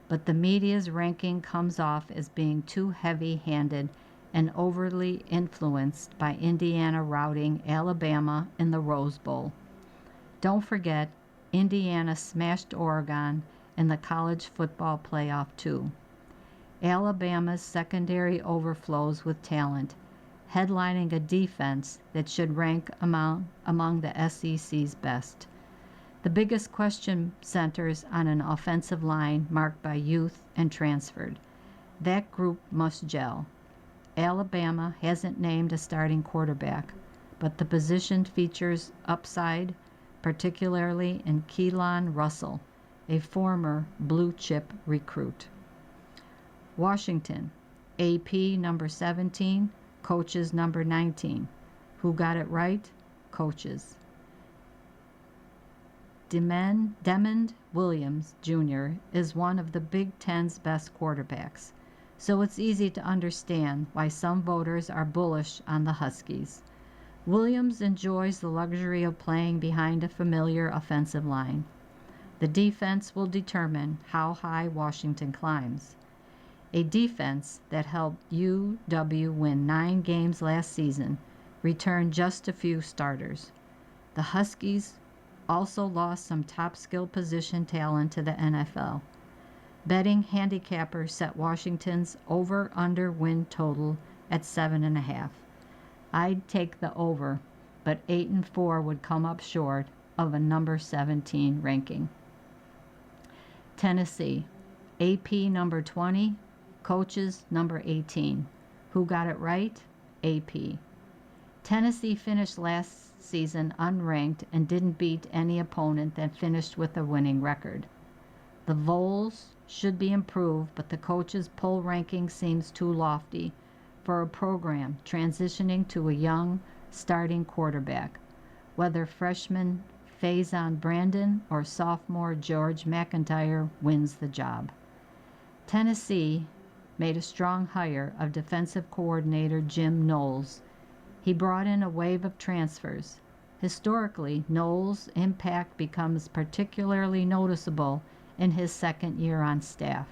but the media's ranking comes off as being too heavy-handed and overly influenced by Indiana routing Alabama in the Rose Bowl. Don't forget, Indiana smashed Oregon in the college football playoff too. Alabama's secondary overflows with talent, headlining a defense that should rank among the SEC's best. The biggest question centers on an offensive line marked by youth and transferred. That group must gel. Alabama hasn't named a starting quarterback, but the position features upside, particularly in Keelan Russell, a former blue-chip recruit. Washington, AP number 17, coaches number 19. Who got it right? Coaches. Demond Williams Jr. is one of the Big Ten's best quarterbacks, so it's easy to understand why some voters are bullish on the Huskies. Williams enjoys the luxury of playing behind a familiar offensive line. The defense will determine how high Washington climbs. A defense that helped UW win 9 games last season returned just a few starters. The Huskies also lost some top skill position talent to the NFL. Betting handicappers set Washington's over-under win total at 7.5. I'd take the over, but 8-4 would come up short of a number 17 ranking. Tennessee, AP number 20, coaches number 18. Who got it right? AP. Tennessee finished last season unranked and didn't beat any opponent that finished with a winning record. The Vols should be improved, but the coaches' poll ranking seems too lofty for a program transitioning to a young starting quarterback, whether freshman Faison Brandon or sophomore George McIntyre wins the job. Tennessee made a strong hire of defensive coordinator Jim Knowles. He brought in a wave of transfers. Historically, Knowles' impact becomes particularly noticeable in his second year on staff.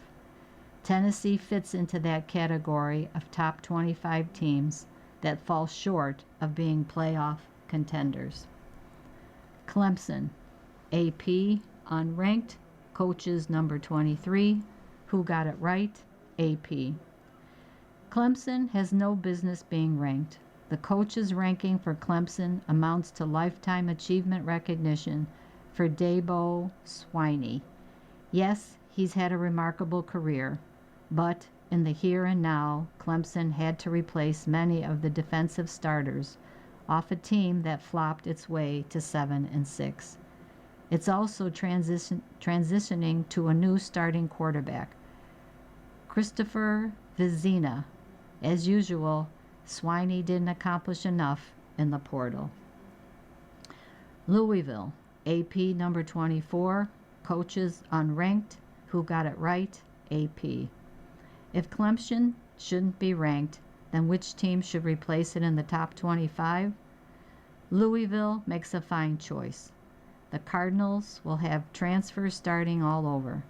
Tennessee fits into that category of top 25 teams that fall short of being playoff contenders. Clemson, AP, unranked, coaches number 23. Who got it right? AP. Clemson has no business being ranked. The coaches' ranking for Clemson amounts to lifetime achievement recognition for Dabo Swinney. Yes, he's had a remarkable career, but in the here and now, Clemson had to replace many of the defensive starters off a team that flopped its way to 7-6. It's also transitioning to a new starting quarterback, Christopher Vizina. As usual, Swinney didn't accomplish enough in the portal. Louisville, AP number 24, coaches unranked. Who got it right? AP. If Clemson shouldn't be ranked, then which team should replace it in the top 25? Louisville makes a fine choice. The Cardinals will have transfers starting all over.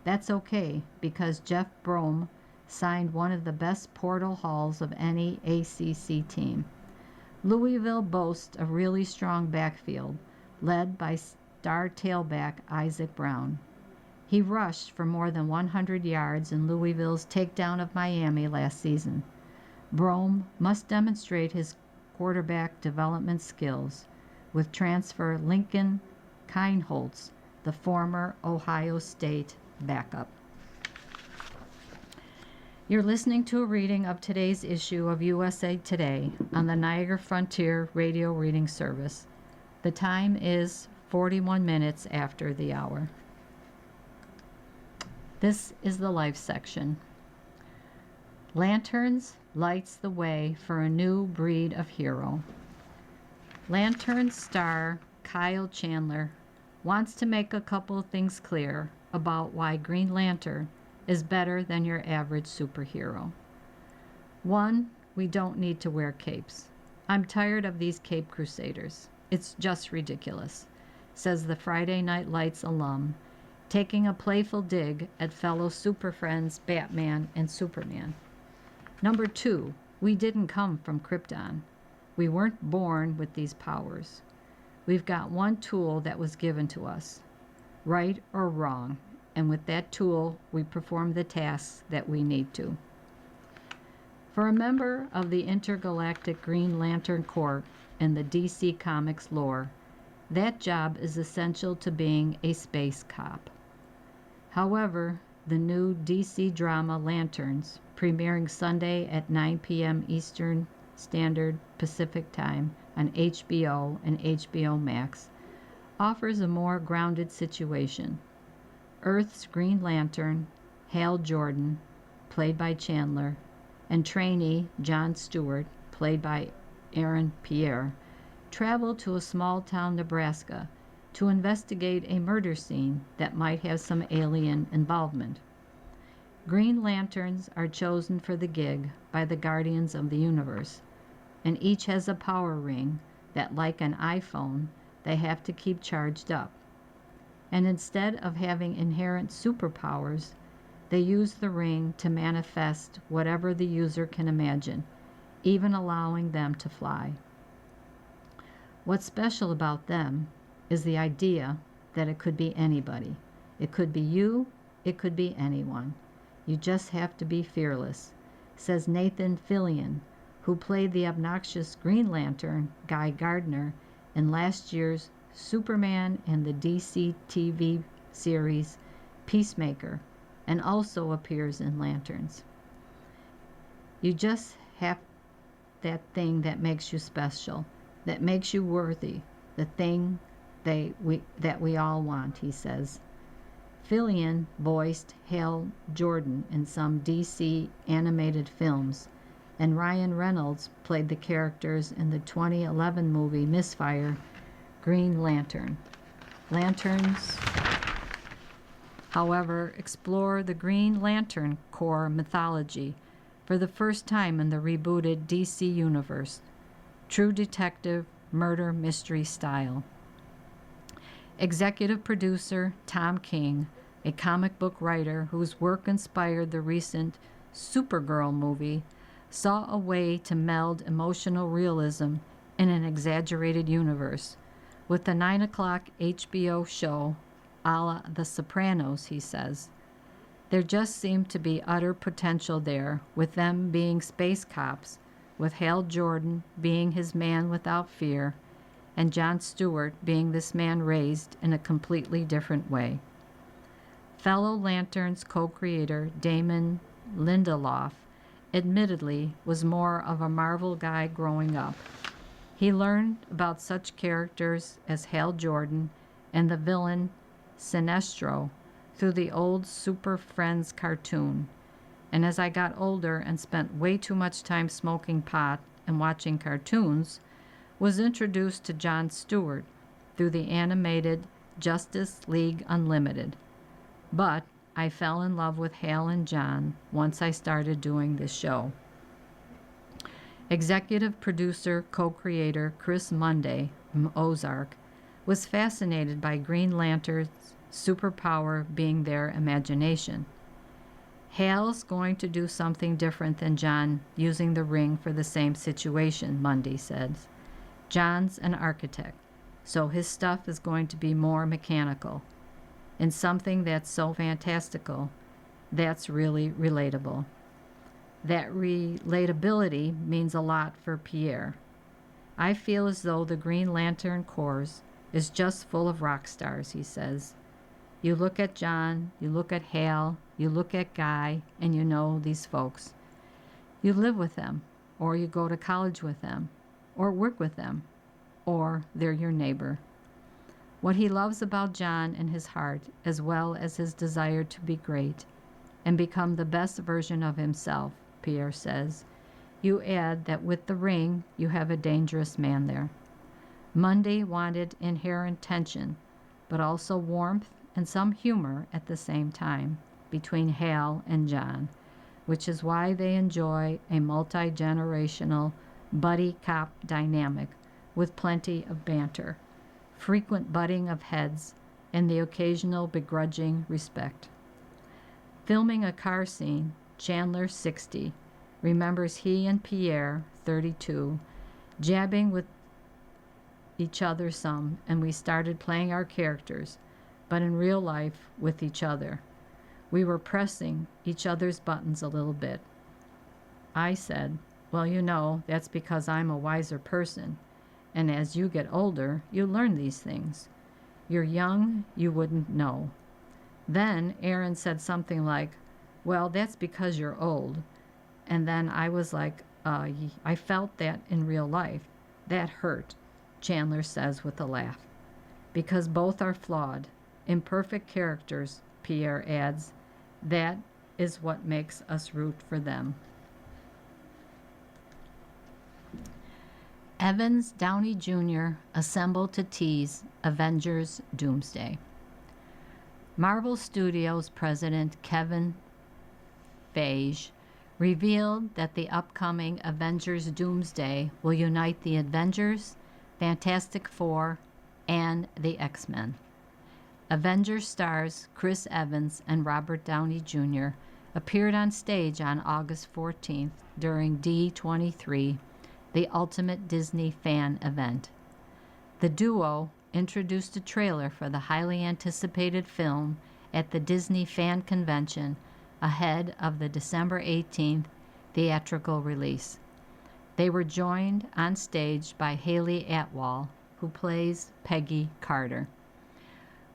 That's okay because Jeff Brom signed one of the best portal hauls of any ACC team. Louisville boasts a really strong backfield, led by star tailback Isaac Brown. He rushed for more than 100 yards in Louisville's takedown of Miami last season. Brome must demonstrate his quarterback development skills with transfer Lincoln Kienholz, the former Ohio State backup. You're listening to a reading of today's issue of USA Today on the Niagara Frontier Radio Reading Service. The time is 41 minutes after the hour. This is the life section. Lanterns lights the way for a new breed of hero. Lantern star Kyle Chandler wants to make a couple of things clear about why Green Lantern is better than your average superhero. One, we don't need to wear capes. I'm tired of these cape crusaders. It's just ridiculous, says the Friday Night Lights alum, taking a playful dig at fellow super friends Batman and Superman. Number two, we didn't come from Krypton. We weren't born with these powers. We've got one tool that was given to us, right or wrong, and with that tool, we perform the tasks that we need to. For a member of the intergalactic Green Lantern Corps in the DC Comics lore, that job is essential to being a space cop. However, the new DC drama Lanterns, premiering Sunday at 9 p.m. Eastern Standard Pacific Time on HBO and HBO Max, offers a more grounded situation. Earth's Green Lantern, Hal Jordan, played by Chandler, and trainee John Stewart, played by Aaron Pierre, travel to a small town, Nebraska, to investigate a murder scene that might have some alien involvement. Green Lanterns are chosen for the gig by the Guardians of the Universe, and each has a power ring that, like an iPhone, they have to keep charged up. And instead of having inherent superpowers, they use the ring to manifest whatever the user can imagine, even allowing them to fly. What's special about them is the idea that it could be anybody. It could be you, it could be anyone. You just have to be fearless, says Nathan Fillion, who played the obnoxious Green Lantern, Guy Gardner, in last year's Superman and the DC TV series Peacemaker, and also appears in Lanterns. You just have that thing that makes you special, that makes you worthy, the thing that we all want, he says. Fillion voiced Hal Jordan in some DC animated films, and Ryan Reynolds played the characters in the 2011 movie Misfire, Green Lantern. Lanterns, however, explore the Green Lantern Corps mythology for the first time in the rebooted DC Universe, true detective murder mystery style. Executive producer Tom King, a comic book writer whose work inspired the recent Supergirl movie, saw a way to meld emotional realism in an exaggerated universe with the 9 o'clock HBO show a la The Sopranos, he says. There just seemed to be utter potential there, with them being space cops, with Hal Jordan being his man without fear, and Jon Stewart being this man raised in a completely different way. Fellow Lanterns co-creator Damon Lindelof admittedly was more of a Marvel guy growing up. He learned about such characters as Hal Jordan and the villain Sinestro through the old Super Friends cartoon. And as I got older and spent way too much time smoking pot and watching cartoons, was introduced to Jon Stewart through the animated Justice League Unlimited. But I fell in love with Hal and John once I started doing this show. Executive producer, co-creator Chris Munday from Ozark was fascinated by Green Lantern's superpower being their imagination. Hal's going to do something different than John using the ring for the same situation, Mundy says. John's an architect, so his stuff is going to be more mechanical. And something that's so fantastical, that's really relatable. That relatability means a lot for Pierre. I feel as though the Green Lantern Corps is just full of rock stars, he says. You look at John, you look at Hal, you look at Guy, and you know these folks. You live with them, or you go to college with them, or work with them, or they're your neighbor. What he loves about John and his heart, as well as his desire to be great and become the best version of himself, Pierre says. You add that with the ring, you have a dangerous man there. Mundy wanted inherent tension, but also warmth and some humor at the same time between Hal and John, which is why they enjoy a multi-generational buddy cop dynamic with plenty of banter, frequent butting of heads, and the occasional begrudging respect. Filming a car scene, Chandler, 60, remembers he and Pierre, 32, jabbing with each other some, and we started playing our characters, but in real life with each other. We were pressing each other's buttons a little bit. I said, well, you know, that's because I'm a wiser person, and as you get older, you learn these things. You're young, you wouldn't know. Then Aaron said something like, well, that's because you're old. And then I was like, I felt that in real life. That hurt, Chandler says with a laugh. Because both are flawed, imperfect characters, Pierre adds. That is what makes us root for them. Evans Downey Jr. assembled to tease Avengers Doomsday. Marvel Studios president Kevin Feige revealed that the upcoming Avengers Doomsday will unite the Avengers, Fantastic Four, and the X-Men. Avengers stars Chris Evans and Robert Downey Jr. appeared on stage on August 14th during D23, the ultimate Disney fan event. The duo introduced a trailer for the highly anticipated film at the Disney Fan Convention ahead of the December 18th theatrical release. They were joined on stage by Haley Atwell, who plays Peggy Carter.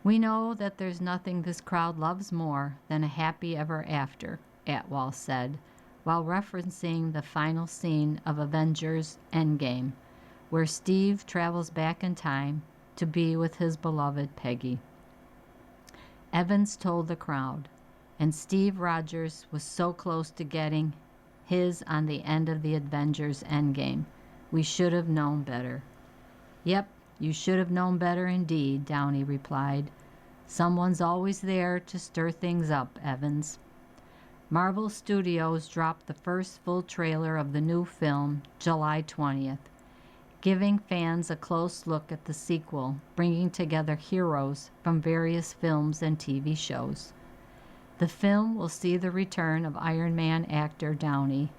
We know that there's nothing this crowd loves more than a happy ever after, Atwell said, while referencing the final scene of Avengers Endgame, where Steve travels back in time to be with his beloved Peggy. Evans told the crowd, and Steve Rogers was so close to getting his on the end of the Avengers Endgame. We should have known better. Yep, you should have known better indeed, Downey replied. Someone's always there to stir things up, Evans. Marvel Studios dropped the first full trailer of the new film July 20th, giving fans a close look at the sequel, bringing together heroes from various films and TV shows. The film will see the return of Iron Man actor Downey,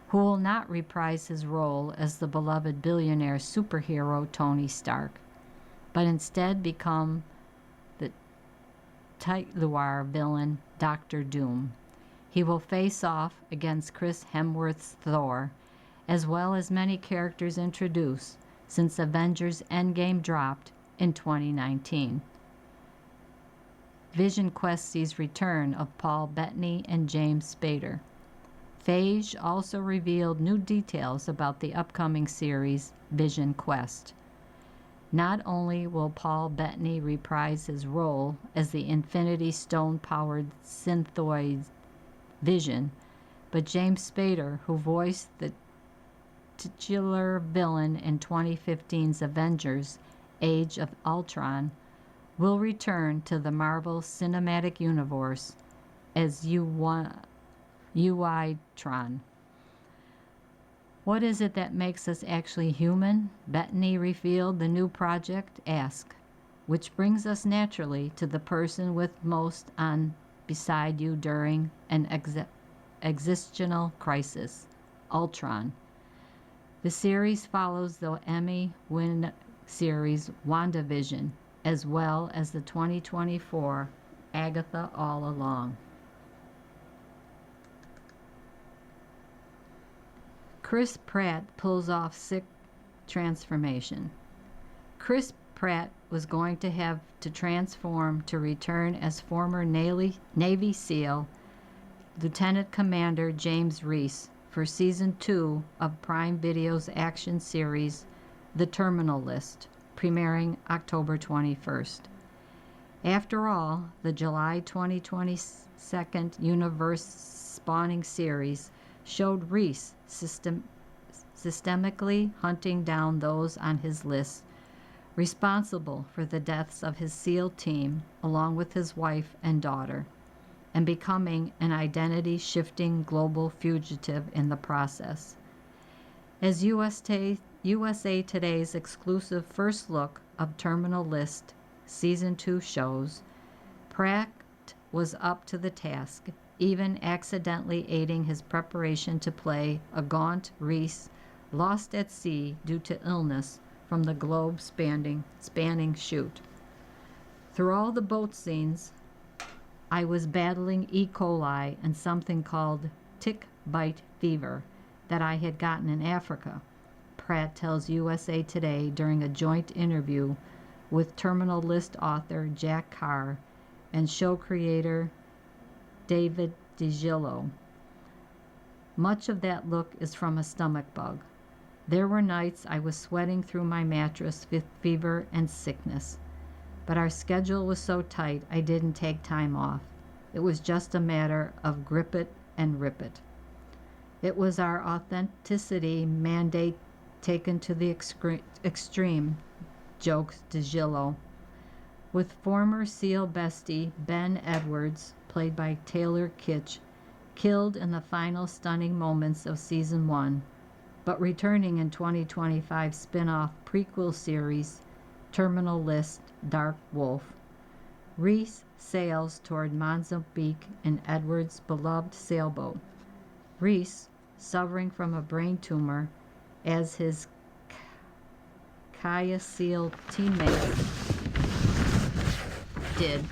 who will not reprise his role as the beloved billionaire superhero Tony Stark, but instead become the titular villain Doctor Doom. He will face off against Chris Hemsworth's Thor, as well as many characters introduced since Avengers Endgame dropped in 2019. Vision Quest sees return of Paul Bettany and James Spader. Feige also revealed new details about the upcoming series Vision Quest. Not only will Paul Bettany reprise his role as the Infinity Stone-powered synthoid Vision, but James Spader, who voiced the titular villain in 2015's Avengers Age of Ultron, will return to the Marvel Cinematic Universe as UI-Tron. What is it that makes us actually human? Bettany revealed the new project Ask, which brings us naturally to the person with most on beside you during an existential crisis. Ultron. The series follows the Emmy-winning series WandaVision, as well as the 2024 Agatha All Along. Chris Pratt pulls off sick transformation. Chris Pratt was going to have to transform to return as former Navy SEAL Lieutenant Commander James Reese for Season 2 of Prime Video's action series The Terminal List, premiering October 21st. After all, the July 2022 universe-spawning series showed Reese systemically hunting down those on his list responsible for the deaths of his SEAL team along with his wife and daughter, and becoming an identity-shifting global fugitive in the process. As USA Today's exclusive first look of Terminal List Season 2 shows, Pratt was up to the task, even accidentally aiding his preparation to play a gaunt Reese lost at sea due to illness from the globe-spanning shoot. Through all the boat scenes, I was battling E. coli and something called tick bite fever that I had gotten in Africa, Pratt tells USA Today during a joint interview with Terminal List author Jack Carr and show creator David DiGillo. Much of that look is from a stomach bug. There were nights I was sweating through my mattress with fever and sickness. But our schedule was so tight I didn't take time off. It was just a matter of grip it and rip it. It was our authenticity mandate taken to the extreme, jokes DiGillo. With former SEAL bestie Ben Edwards, played by Taylor Kitsch, killed in the final stunning moments of Season 1, but returning in 2025 spin-off prequel series Terminal List Dark Wolf, Reese sails toward Mozambique in Edwards' beloved sailboat. Reese, suffering from a brain tumor, as his Kaya SEAL teammates did,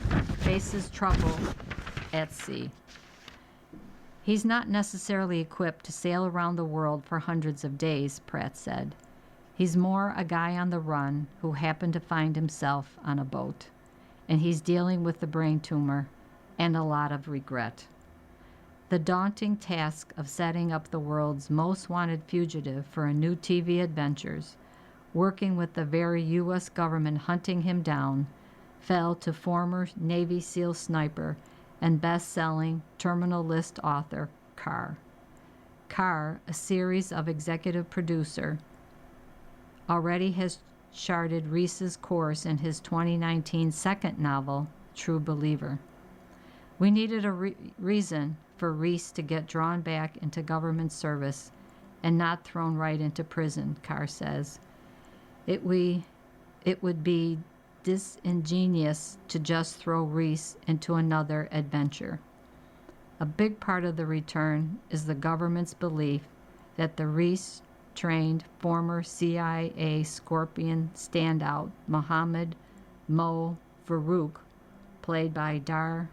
faces trouble at sea. He's not necessarily equipped to sail around the world for hundreds of days, Pratt said. He's more a guy on the run who happened to find himself on a boat, and he's dealing with the brain tumor and a lot of regret. The daunting task of setting up the world's most wanted fugitive for a new TV adventures, working with the very U.S. government hunting him down, fell to former Navy SEAL sniper and best-selling Terminal List author Carr. Carr, a series of executive producer, already has charted Reese's course in his 2019 second novel, True Believer. We needed a reason for Reese to get drawn back into government service and not thrown right into prison, Carr says. It would be disingenuous to just throw Reese into another adventure. A big part of the return is the government's belief that the Reese-trained former CIA Scorpion standout Mohammed Mo Farouk, played by Dar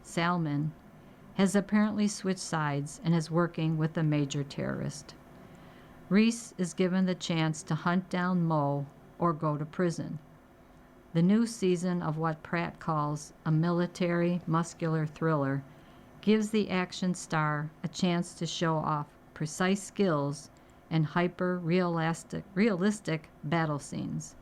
Salman, has apparently switched sides and is working with a major terrorist. Reese is given the chance to hunt down Mo or go to prison. The new season of what Pratt calls a military muscular thriller gives the action star a chance to show off precise skills and realistic battle scenes.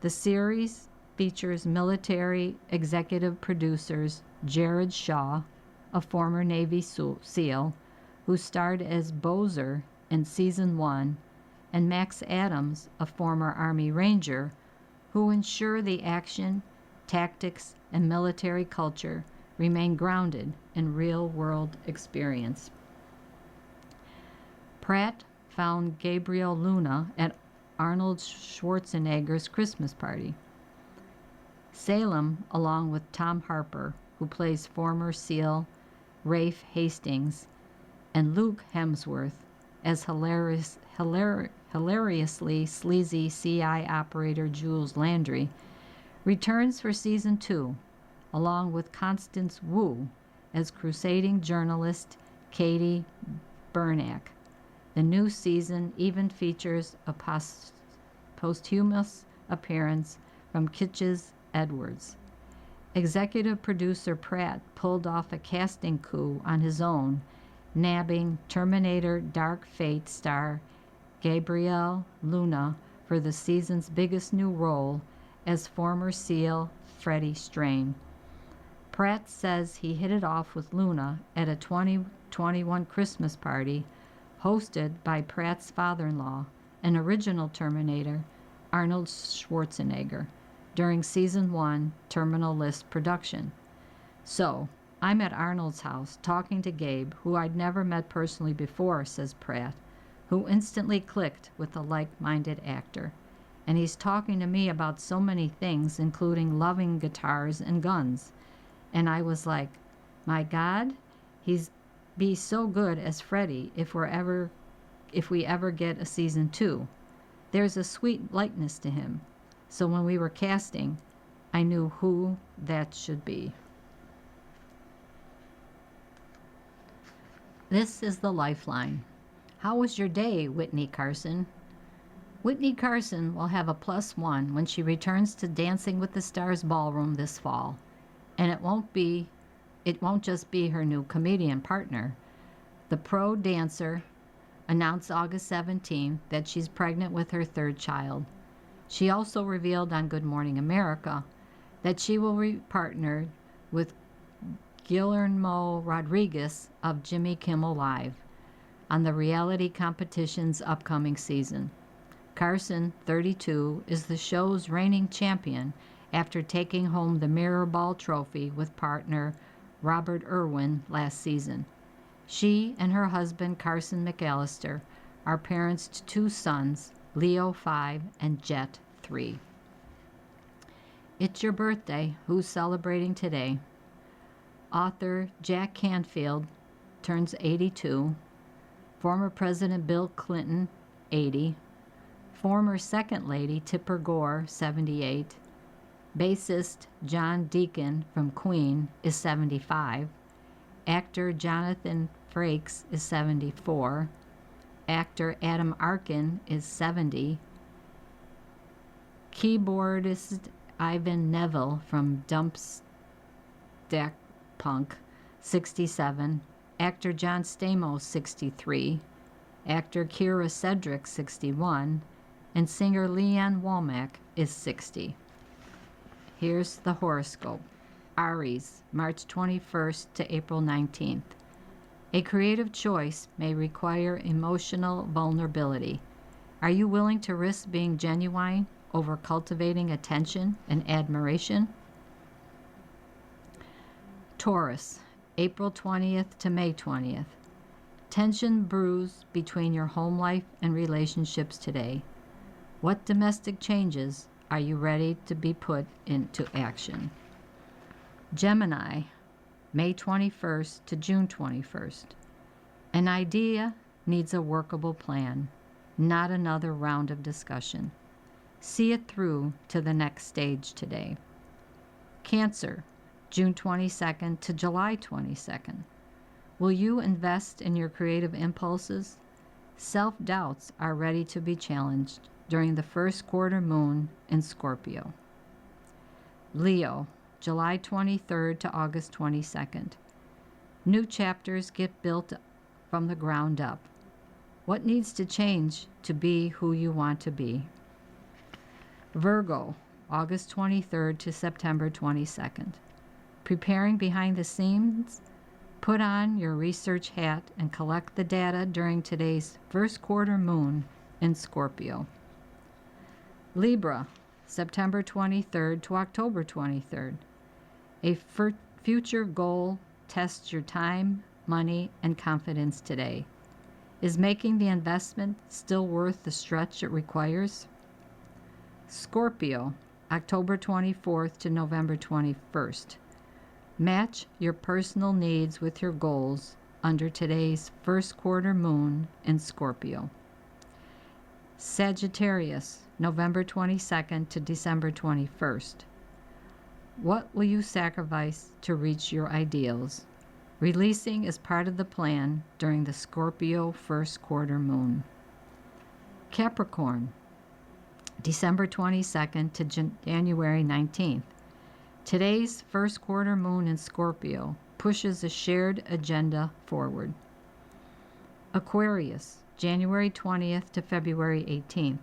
The series features military executive producers Jared Shaw, a former Navy SEAL, who starred as Bozer in Season 1, and Max Adams, a former Army Ranger, who ensure the action, tactics, and military culture remain grounded in real-world experience. Pratt found Gabriel Luna at Arnold Schwarzenegger's Christmas party. Salem, along with Tom Harper, who plays former SEAL Rafe Hastings, and Luke Hemsworth as hilariously sleazy CI operator Jules Landry, returns for season 2, along with Constance Wu as crusading journalist Katie Bernack. The new season even features a posthumous appearance from Kitches Edwards. Executive producer Pratt pulled off a casting coup on his own, nabbing Terminator Dark Fate star Gabrielle Luna for the season's biggest new role as former SEAL Freddie Strain. Pratt says he hit it off with Luna at a 2021 Christmas party hosted by Pratt's father-in-law, an original Terminator, Arnold Schwarzenegger, during season 1 Terminal List production. So, I'm at Arnold's house talking to Gabe, who I'd never met personally before, says Pratt, who instantly clicked with the like-minded actor. And he's talking to me about so many things, including loving guitars and guns. And I was like, my God, he's be so good as Freddy if we ever get a season 2. There's a sweet likeness to him. So when we were casting, I knew who that should be. This is the Lifeline. How was your day, Whitney Carson? Whitney Carson will have a +1 when she returns to Dancing with the Stars ballroom this fall. And it won't just be her new comedian partner. The pro dancer announced August 17th that she's pregnant with her 3rd child. She also revealed on Good Morning America that she will be partnered with Guillermo Rodriguez of Jimmy Kimmel Live on the reality competition's upcoming season. Carson, 32, is the show's reigning champion after taking home the Mirror Ball Trophy with partner Robert Irwin last season. She and her husband, Carson McAllister, are parents to 2 sons, Leo, 5, and Jet, 3. It's your birthday. Who's celebrating today? Author Jack Canfield turns 82. Former President Bill Clinton, 80. Former Second Lady Tipper Gore, 78. Bassist John Deacon from Queen is 75. Actor Jonathan Frakes is 74. Actor Adam Arkin is 70. Keyboardist Ivan Neville from Dumpstack Punk, 67. Actor John Stamos, 63. Actor Kira Cedric, 61. And singer Leanne Womack is 60. Here's the horoscope. Aries, March 21st to April 19th. A creative choice may require emotional vulnerability. Are you willing to risk being genuine over cultivating attention and admiration? Taurus, April 20th to May 20th. Tension brews between your home life and relationships today. What domestic changes are you ready to be put into action? Gemini, May 21st to June 21st. An idea needs a workable plan, not another round of discussion. See it through to the next stage today. Cancer, June 22nd to July 22nd. Will you invest in your creative impulses? Self-doubts are ready to be challenged during the first quarter moon in Scorpio. Leo, July 23rd to August 22nd. New chapters get built from the ground up. What needs to change to be who you want to be? Virgo, August 23rd to September 22nd. Preparing behind the scenes? Put on your research hat and collect the data during today's first quarter moon in Scorpio. Libra, September 23rd to October 23rd. A future goal tests your time, money, and confidence today. Is making the investment still worth the stretch it requires? Scorpio, October 24th to November 21st. Match your personal needs with your goals under today's first quarter moon in Scorpio. Sagittarius, November 22nd to December 21st. What will you sacrifice to reach your ideals? Releasing is part of the plan during the Scorpio first quarter moon. Capricorn, December 22nd to January 19th. Today's first quarter moon in Scorpio pushes a shared agenda forward. Aquarius, January 20th to February 18th.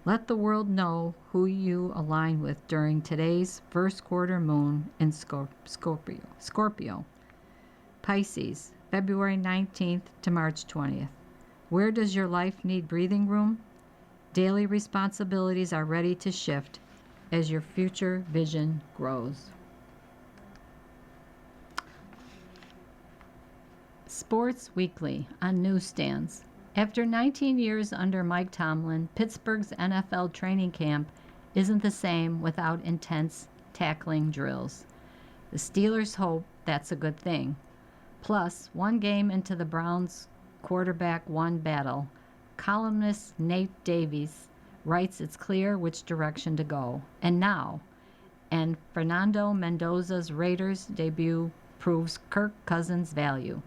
Let the world know who you align with during today's first quarter moon in Scorpio. Pisces, February 19th to March 20th. Where does your life need breathing room? Daily responsibilities are ready to shift as your future vision grows. Sports Weekly on newsstands. After 19 years under Mike Tomlin, Pittsburgh's NFL training camp isn't the same without intense tackling drills. The Steelers hope that's a good thing. Plus, one game into the Browns' quarterback one battle, columnist Nate Davies writes it's clear which direction to go. And Fernando Mendoza's Raiders debut proves Kirk Cousins' value.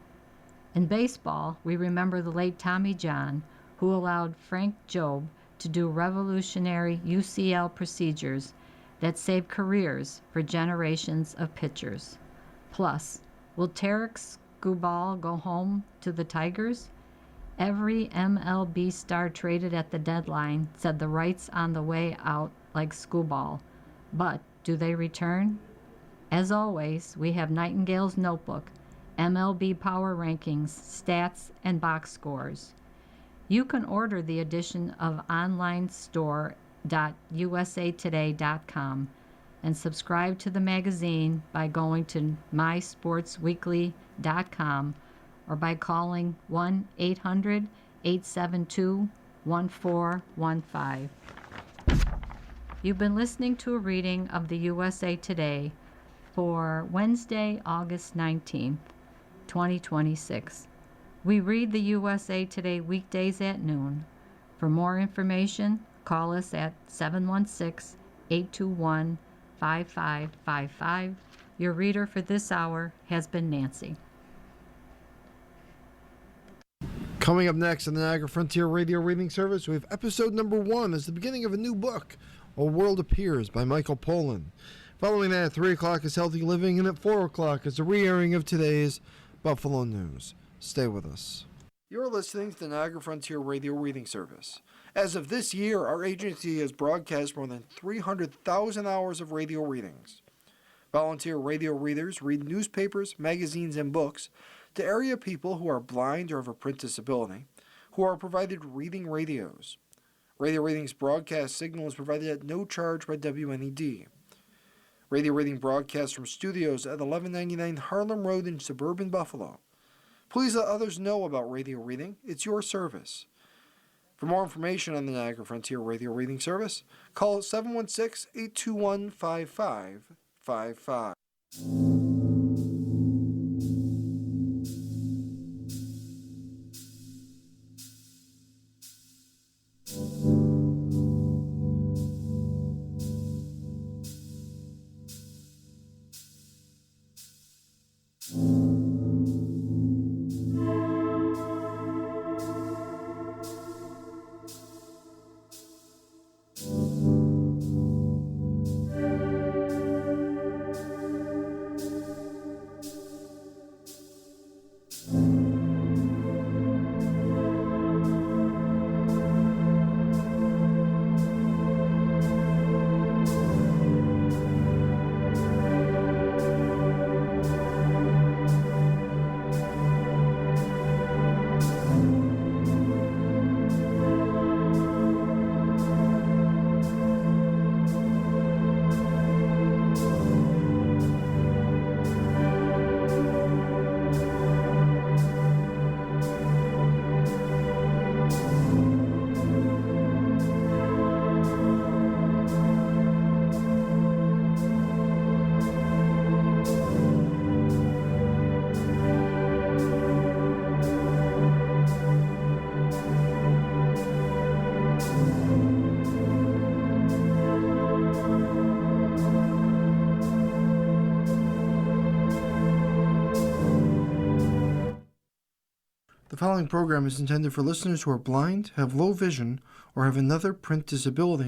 In baseball, we remember the late Tommy John, who allowed Frank Jobe to do revolutionary UCL procedures that saved careers for generations of pitchers. Plus, will Tarek Skubal go home to the Tigers? Every MLB star traded at the deadline said the rights on the way out like Skubal. But do they return? As always, we have Nightingale's Notebook, MLB Power Rankings, Stats, and Box Scores. You can order the edition of onlinestore.usatoday.com and subscribe to the magazine by going to mysportsweekly.com or by calling 1-800-872-1415. You've been listening to a reading of the USA Today for Wednesday, August 19th, 2026. We read the USA Today weekdays at noon. For more information, call us at 716-821-5555. Your reader for this hour has been Nancy. Coming up next on the Niagara Frontier Radio Reading Service, we have episode number 1 as the beginning of a new book, A World Appears by Michael Pollan. Following that at 3 o'clock is Healthy Living, and at 4 o'clock is a re-airing of today's Buffalo News. Stay with us. You're listening to the Niagara Frontier Radio Reading Service. As of this year, our agency has broadcast more than 300,000 hours of radio readings. Volunteer radio readers read newspapers, magazines, and books to area people who are blind or have a print disability, who are provided reading radios. Radio Reading's broadcast signal is provided at no charge by WNED. Radio Reading broadcasts from studios at 1199 Harlem Road in suburban Buffalo. Please let others know about Radio Reading. It's your service. For more information on the Niagara Frontier Radio Reading Service, call 716-821-5555. following program is intended for listeners who are blind, have low vision, or have another print disability